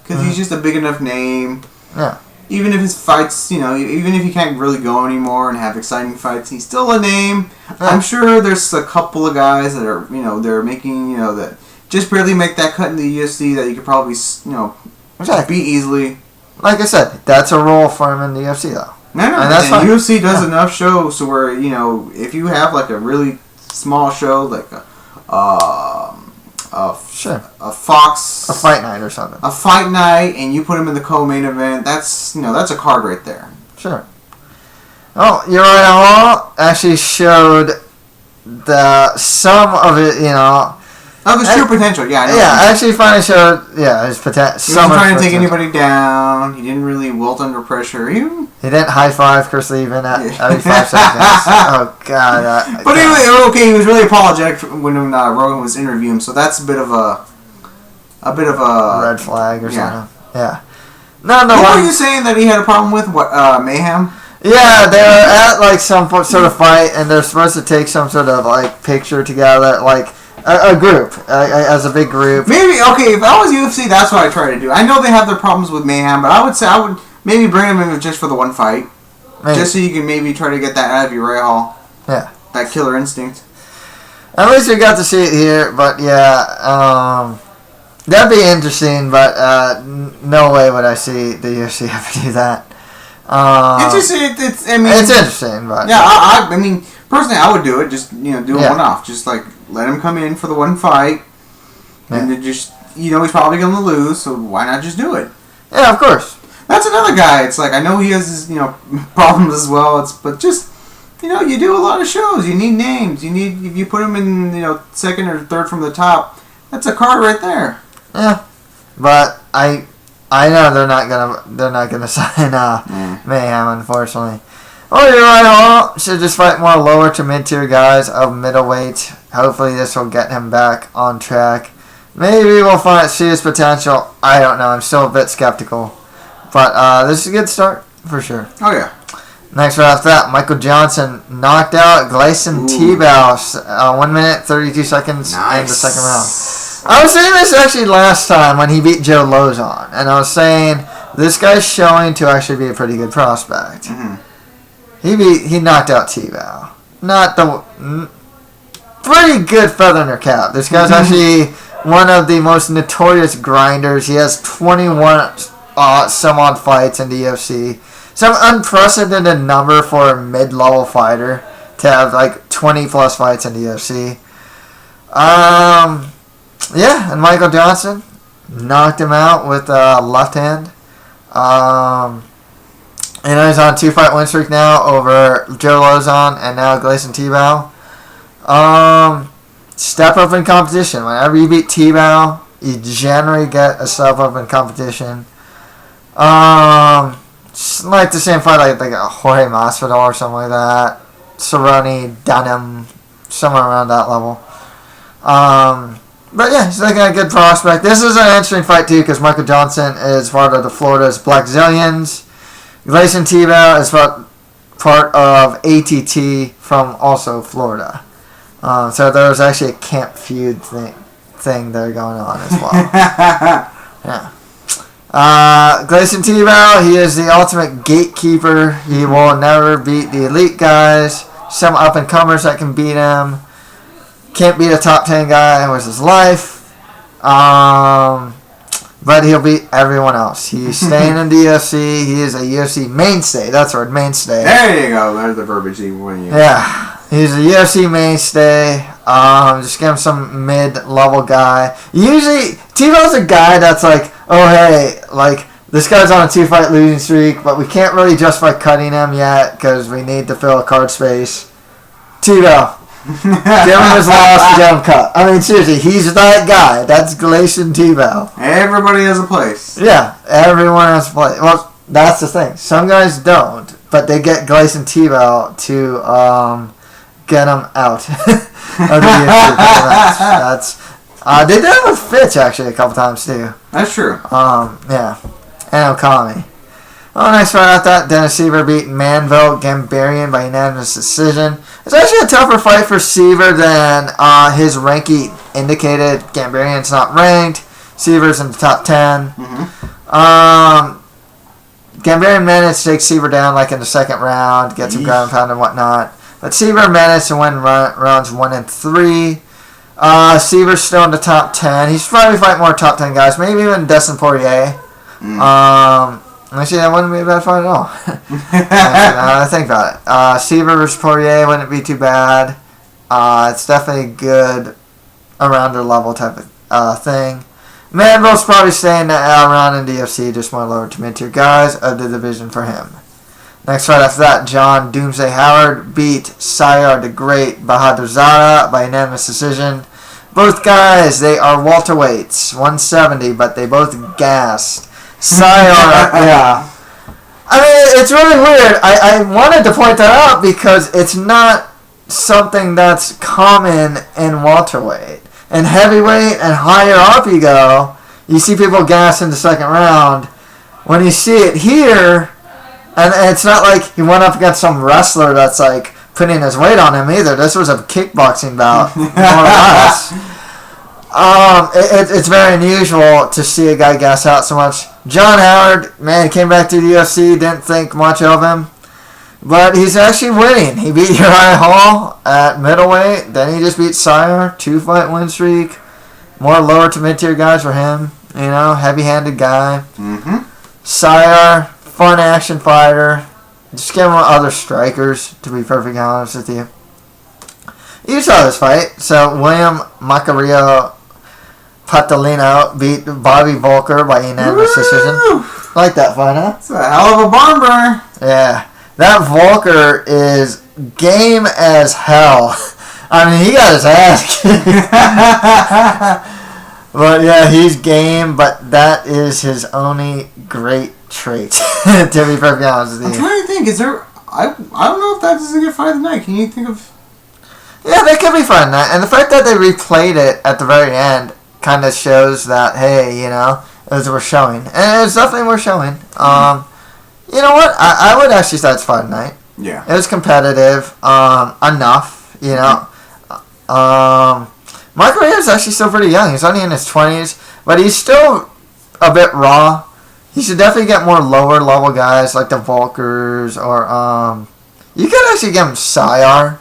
because he's just a big enough name. Yeah. Even if his fights, even if he can't really go anymore and have exciting fights, he's still a name. Yeah. I'm sure there's a couple of guys that are, they're making, that just barely make that cut in the UFC that you could probably, exactly. beat easily. Like I said, that's a role for him in the UFC, though. No, and that's fine. UFC does enough shows to where, if you have like a really small show, like a Fox, a fight night or something, a fight night, and you put him in the co-main event, that's a card right there. Sure. Oh, Uriah Hall actually showed some of it, of his true potential. Yeah, I know. Yeah, actually finally showed his potential. He wasn't trying to take anybody down. He didn't really wilt under pressure. He didn't high five Chris Lieben every 5 seconds. Oh God! But anyway, he was really apologetic when Rogan was interviewing him, so that's a bit of a red flag or something. Yeah. No. What were you saying that he had a problem with? What Mayhem? Yeah, they were at like some sort of fight, and they're supposed to take some sort of like picture together, like. A group, as a big group. Maybe, if I was UFC, that's what I'd try to do. I know they have their problems with Mayhem, but I would say I would maybe bring him in just for the one fight. Maybe. Just so you can maybe try to get that out of Uriah Hall. Yeah. That killer instinct. At least we got to see it here, but yeah, that'd be interesting, but no way would I see the UFC ever do that. It's interesting, but... Yeah, I mean, personally, I would do it, just, do it one-off. Just, like, let him come in for the one fight, and then just, he's probably going to lose, so why not just do it? Yeah, of course. That's another guy. It's like, I know he has his, problems as well, but just, you do a lot of shows. You need names. If you put him in, second or third from the top, that's a card right there. Yeah, but I know they're not gonna sign Mayhem, unfortunately. Oh, you're right. Should just fight more lower to mid-tier guys of middleweight. Hopefully, this will get him back on track. Maybe we'll see his potential. I don't know. I'm still a bit skeptical, but this is a good start for sure. Oh yeah. Next right after that, Michael Johnson knocked out Gleison Tebow 1 minute 32 seconds in the second round. I was saying this actually last time when he beat Joe Lozon, and I was saying this guy's showing to actually be a pretty good prospect. Mm-hmm. He knocked out Tebow. Not the pretty good feather in her cap. This guy's actually one of the most notorious grinders. He has 21 some odd fights in the UFC. Some unprecedented number for a mid-level fighter to have like 20 plus fights in the UFC. Yeah, and Michael Johnson knocked him out with a left hand. He's on a 2-fight win streak now over Joe Lozon and now Gleison Tebow. Step up in competition. Whenever you beat Tebow, you generally get a step up in competition. Like the same fight like a Jorge Masvidal or something like that. Cerrone, Dunham, somewhere around that level. But yeah, he's like a good prospect. This is an interesting fight too because Michael Johnson is part of the Florida's Black Zillions. Gleison Tebow is part of ATT from also Florida. So there was actually a Camp Feud thing there going on as well. Yeah. Gleison Tebow, he is the ultimate gatekeeper. He will never beat the elite guys. Some up-and-comers that can beat him. Can't beat a top 10 guy with his life. But he'll beat everyone else. He's staying in the UFC. He is a UFC mainstay. That's the word, mainstay. There you go. There's the verbiage you want to use. Yeah. He's a UFC mainstay. Just give him some mid-level guy. Usually, Tebow's a guy that's like, oh, hey, like, this guy's on a 2-fight losing streak, but we can't really justify cutting him yet because we need to fill a card space. Tebow. Give him his loss, get him cut. I mean, seriously, he's that guy. That's Gleison Tebow. Everybody has a place. Yeah, everyone has a place. Well, that's the thing. Some guys don't, but they get Gleison Tebow to get him out of the UFC match. That's they did it with Fitch actually a couple times too. That's true. Yeah, and Okami. Oh, nice fight out that. Dennis Seaver beat Manvel Gambarian by unanimous decision. It's actually a tougher fight for Seaver than his ranking indicated. Gambarian's not ranked. Seaver's in the top 10. Gambarian managed to take Seaver down like in the second round, get some ground pound and whatnot. But Seaver managed to win rounds 1 and 3. Seaver's still in the top 10. He's probably fight more top 10 guys, maybe even Dustin Poirier. Actually, that wouldn't be a bad fight at all. Now I think about it. Seaver versus Poirier wouldn't be too bad. It's definitely good around the level type of thing. Manvel's probably staying around in the UFC, just more lower to mid-tier guys of the division for him. Next fight after that, John Doomsday Howard beat Sayar the Great Bahadurzada by unanimous decision. Both guys, they are welterweights, 170, but they both gassed. Sayar, yeah. I mean, it's really weird. I wanted to point that out because it's not something that's common in welterweight. In heavyweight and higher up you go, you see people gas in the second round. When you see it here, and it's not like he went up against some wrestler that's like putting his weight on him either. This was a kickboxing bout, more or less. It's very unusual to see a guy gas out so much. John Howard, man, came back to the UFC, didn't think much of him. But he's actually winning. He beat Uriah Hall at middleweight. Then he just beat Sayar, 2-fight win streak. More lower to mid-tier guys for him. You know, heavy-handed guy. Sayar, fun action fighter. Just give him other strikers, to be perfectly honest with you. You saw this fight. So, William Macario Patalino beat Bobby Volker by unanimous decision. Like that fight, huh? It's a hell of a barn burner. Yeah. That Volker is game as hell. I mean, he got his ass kicked. But yeah, he's game, but that is his only great trait, to be perfectly honest with you. I'm trying to think, is there... I don't know if that's a good fight of the night. Can you think of... Yeah, they could be fun. And the fact that they replayed it at the very end kind of shows that, hey, you know, it was worth showing. And it's definitely worth showing. You know what? I would actually say it's fight of the night. Yeah. It was competitive. Enough, you know. Michael Reyes is actually still pretty young. He's only in his 20s, but he's still a bit raw. He should definitely get more lower level guys like the Volkers or you could actually give him Sayar.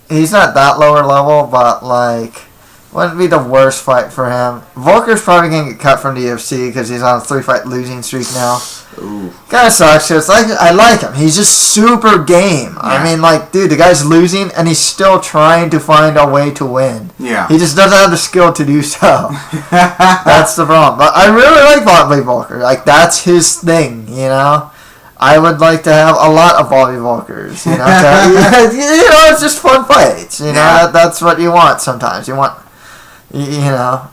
He's not that lower level, but like wouldn't be the worst fight for him. Volker's probably gonna get cut from the UFC because he's on a 3-fight losing streak now. Kind of sucks. It's like I like him. He's just super game. Yeah. I mean, like, dude, the guy's losing and he's still trying to find a way to win. Yeah. He just doesn't have the skill to do so. That's the problem. But I really like Bobby Volker. Like, that's his thing, you know? I would like to have a lot of Bobby Volkers, you know? You know, it's just fun fights, you know? Yeah. That's what you want sometimes. You want, you know...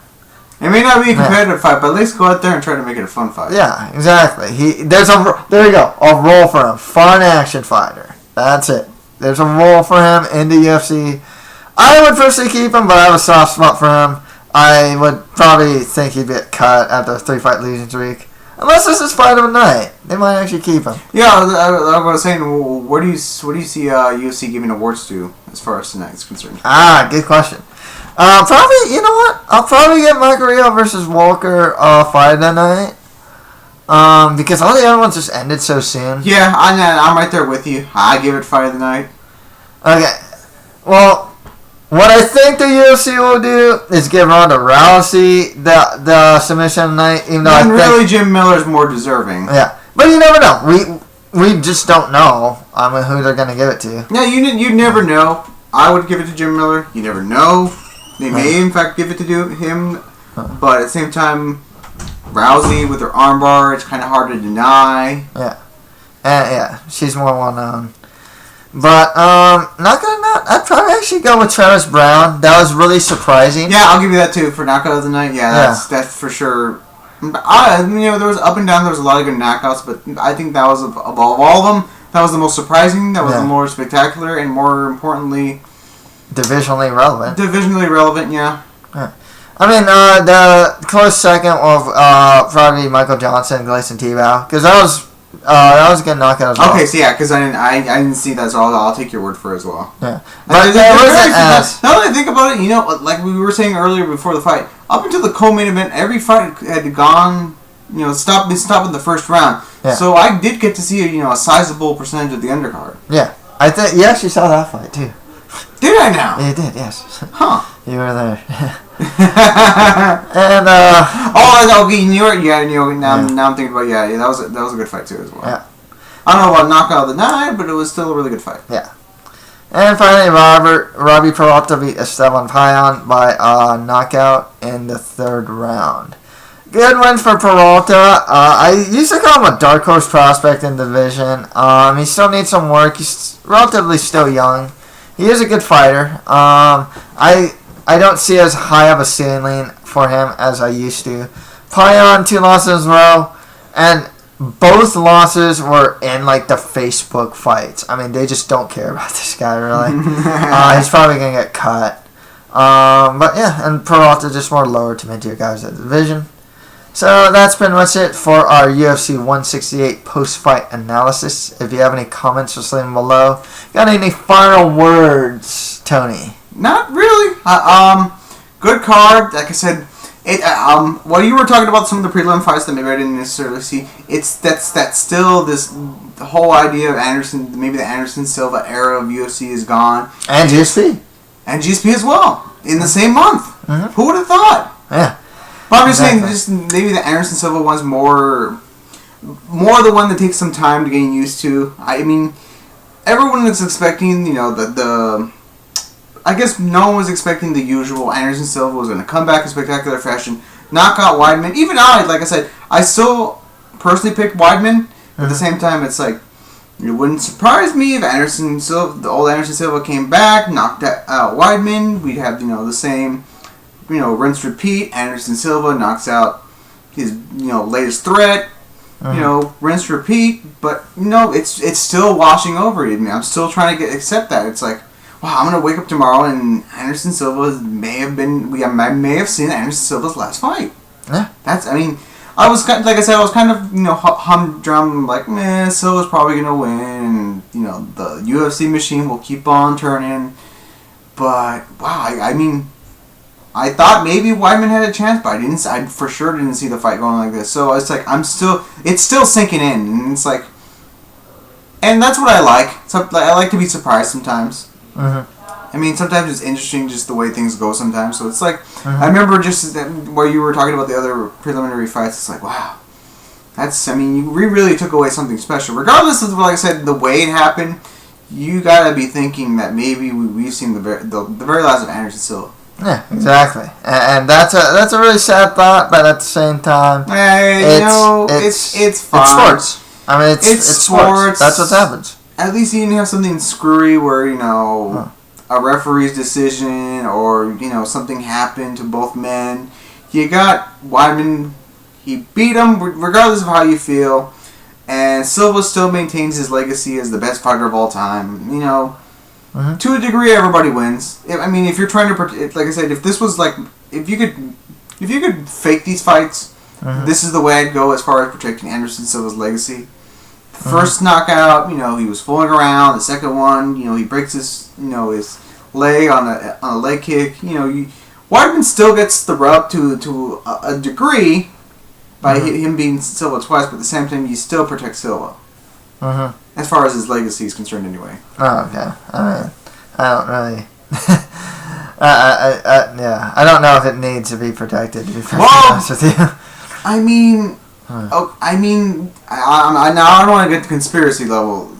It may not be a competitive fight, but at least go out there and try to make it a fun fight. Yeah, exactly. There you go. A role for him. Fun action fighter. That's it. There's a role for him in the UFC. I would personally keep him, but I have a soft spot for him. I would probably think he'd get cut after a 3-fight losing streak. Unless this is fight of the night. They might actually keep him. Yeah, I was saying, what do you see UFC giving awards to as far as tonight is concerned? Good question. Probably, you know what? I'll probably get Macario versus Walker fight of the night. Because all the other ones just ended so soon. Yeah, I'm right there with you. I give it fight of the night. Okay. Well, what I think the UFC will do is give Ronda Rousey the submission tonight, even though I think really Jim Miller's more deserving. Yeah, but you never know. We just don't know. Who they're gonna give it to. Yeah, you never know. I would give it to Jim Miller. You never know. They may in fact give it to him, but at the same time, Rousey with her armbar, it's kind of hard to deny. Yeah, yeah, she's more well known. But I'd probably actually go with Travis Brown. That was really surprising. Yeah, I'll give you that too for knockout of the night. Yeah, that's for sure. There was up and down. There was a lot of good knockouts, but I think that was above all of them. That was the most surprising. That was the more spectacular, and more importantly, divisionally relevant. Yeah. I mean, the close second of probably Michael Johnson and Gleison Tebow, because that was a good knockout as well. Okay, so yeah, because I didn't see that, so I'll take your word for it as well. Yeah, but now that I think about it, like we were saying earlier before the fight, up until the co-main event, every fight had gone, stop in the first round. Yeah. So I did get to see a sizable percentage of the undercard. Yeah, I think you actually saw that fight too. Did I now? Yeah, you did, yes. Huh. You were there. And now I'm thinking about that was a good fight too as well. Yeah. I don't know about knockout of the night, but it was still a really good fight. Yeah. And finally, Robbie Peralta beat Esteban Payan by knockout in the third round. Good win for Peralta. I used to call him a dark horse prospect in the division. He still needs some work. He's relatively still young. He is a good fighter. I don't see as high of a ceiling for him as I used to. Payan, 2 losses in a row, and both losses were in like the Facebook fights. I mean, they just don't care about this guy really. He's probably gonna get cut. But yeah, and Peralta just more lower to mid-tier guys in the division. So that's pretty much it for our UFC 168 post-fight analysis. If you have any comments, just leave them below. Got any final words, Tony? Not really. Good card. Like I said, while you were talking about some of the prelim fights that maybe I didn't necessarily see, that's still the whole idea of Anderson. Maybe the Anderson Silva era of UFC is gone. And GSP. And GSP as well in the same month. Mm-hmm. Who would have thought? Yeah. But I'm just saying, just maybe the Anderson Silva one's more the one that takes some time to get used to. I mean, everyone was expecting, I guess no one was expecting the usual. Anderson Silva was going to come back in spectacular fashion, knock out Weidman. Even like I said, I still personally picked Weidman. But at the same time, it's like, it wouldn't surprise me if the old Anderson Silva came back, knocked out Weidman. We'd have, the same, rinse repeat. Anderson Silva knocks out his, latest threat. Rinse repeat. But it's still washing over me. I'm still trying to accept that. It's like, wow, I'm gonna wake up tomorrow and Anderson Silva may have seen Anderson Silva's last fight. Yeah. I was kind of humdrum like, Silva's probably gonna win, and the UFC machine will keep on turning. But wow, I thought maybe Weidman had a chance, but I for sure didn't see the fight going like this. So it's like it's still sinking in, and it's like, and that's what I like. So I like to be surprised sometimes. Mm-hmm. Sometimes it's interesting just the way things go sometimes. So it's like, I remember just where you were talking about the other preliminary fights. It's like, wow, you really took away something special. Regardless of, like I said, the way it happened, you gotta be thinking that maybe we've seen the very last of Anderson Silva. Yeah, exactly, and that's a really sad thought, but at the same time, it's fun. It's sports. It's sports. That's what happens. At least you didn't have something screwy where a referee's decision or something happened to both men. You got Weidman. He beat him regardless of how you feel, and Silva still maintains his legacy as the best fighter of all time. To a degree, everybody wins. If you're trying to, like I said, if this was like, if you could fake these fights, this is the way I'd go as far as protecting Anderson Silva's legacy. The first knockout, he was fooling around. The second one, he breaks his leg on a leg kick. Weidman still gets the rub to a degree, by him beating Silva twice, but at the same time, you still protect Silva. As far as his legacy is concerned, anyway. Oh, okay. I mean, I don't really. I don't know if it needs to be protected. To be perfectly honest with you. I mean, I don't want to get to conspiracy level.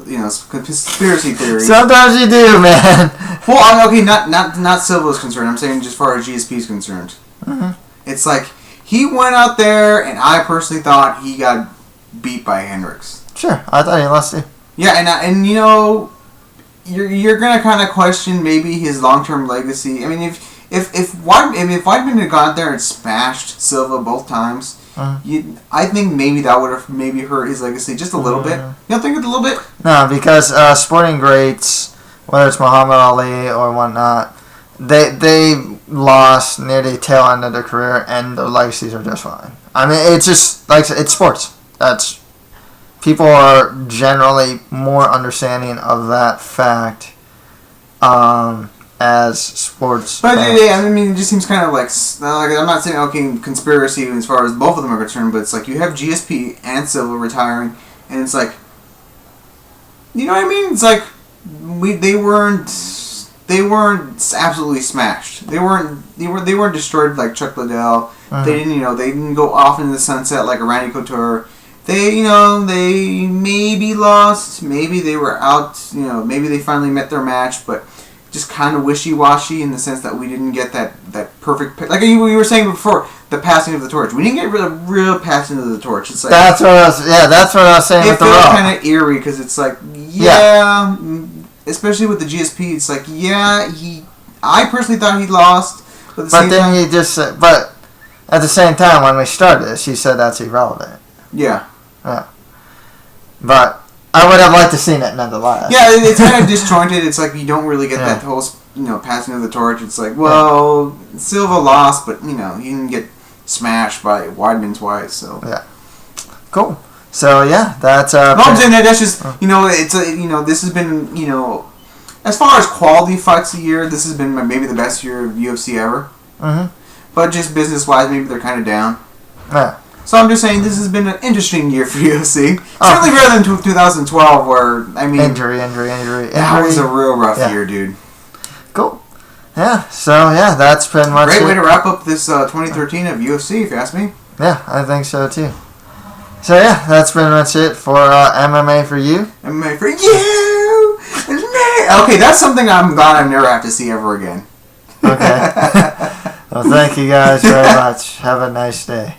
Conspiracy theory. Sometimes you do, man. Well, okay, not Silva's concerned. I'm saying just as far as GSP is concerned. It's like he went out there, and I personally thought he got beat by Hendricks. Sure, I thought he lost too. Yeah, and you're gonna kind of question maybe his long-term legacy. I mean, if Weidman had gone out there and smashed Silva both times, I think maybe that would have maybe hurt his legacy just a little bit. You don't think it's a little bit? No, because sporting greats, whether it's Muhammad Ali or whatnot, they lost near the tail end of their career, and their legacies are just fine. I mean, it's just like it's sports. People are generally more understanding of that fact as sports. But I mean, it just seems kind of like I'm not saying conspiracy as far as both of them are concerned, but it's like you have GSP and Silva retiring, and it's like, you know what I mean? It's like they weren't absolutely smashed. They weren't destroyed like Chuck Liddell. They didn't go off into the sunset like a Randy Couture. They maybe lost, maybe they were out, maybe they finally met their match, but just kind of wishy-washy in the sense that we didn't get that perfect, like you were saying before, the passing of the torch. We didn't get real passing of the torch. It's like that's what I was saying with the Raw. It felt kind of eerie because it's like, especially with the GSP, it's like, I personally thought he lost, but at the same time, when we started this, you said that's irrelevant. Yeah. But I would have liked to seen it nonetheless. Yeah, it's kind of disjointed. It's like you don't really get that whole, passing of the torch. It's like, well, Silva lost, but, he didn't get smashed by Weidman twice, so. Yeah. Cool. So, that's... no, I'm saying that's just, this has been, as far as quality fights a year, this has been maybe the best year of UFC ever. But just business-wise, maybe they're kind of down. Yeah. So I'm just saying this has been an interesting year for UFC. Certainly better than 2012, where, I mean... Injury. That was a real rough year, dude. Cool. Yeah, so, that's pretty much Great way to wrap up this 2013 of UFC, if you ask me. Yeah, I think so, too. So, that's pretty much it for MMA for you. MMA for you! Okay, that's something I'm glad I never have to see ever again. Okay. Well, thank you guys very much. Have a nice day.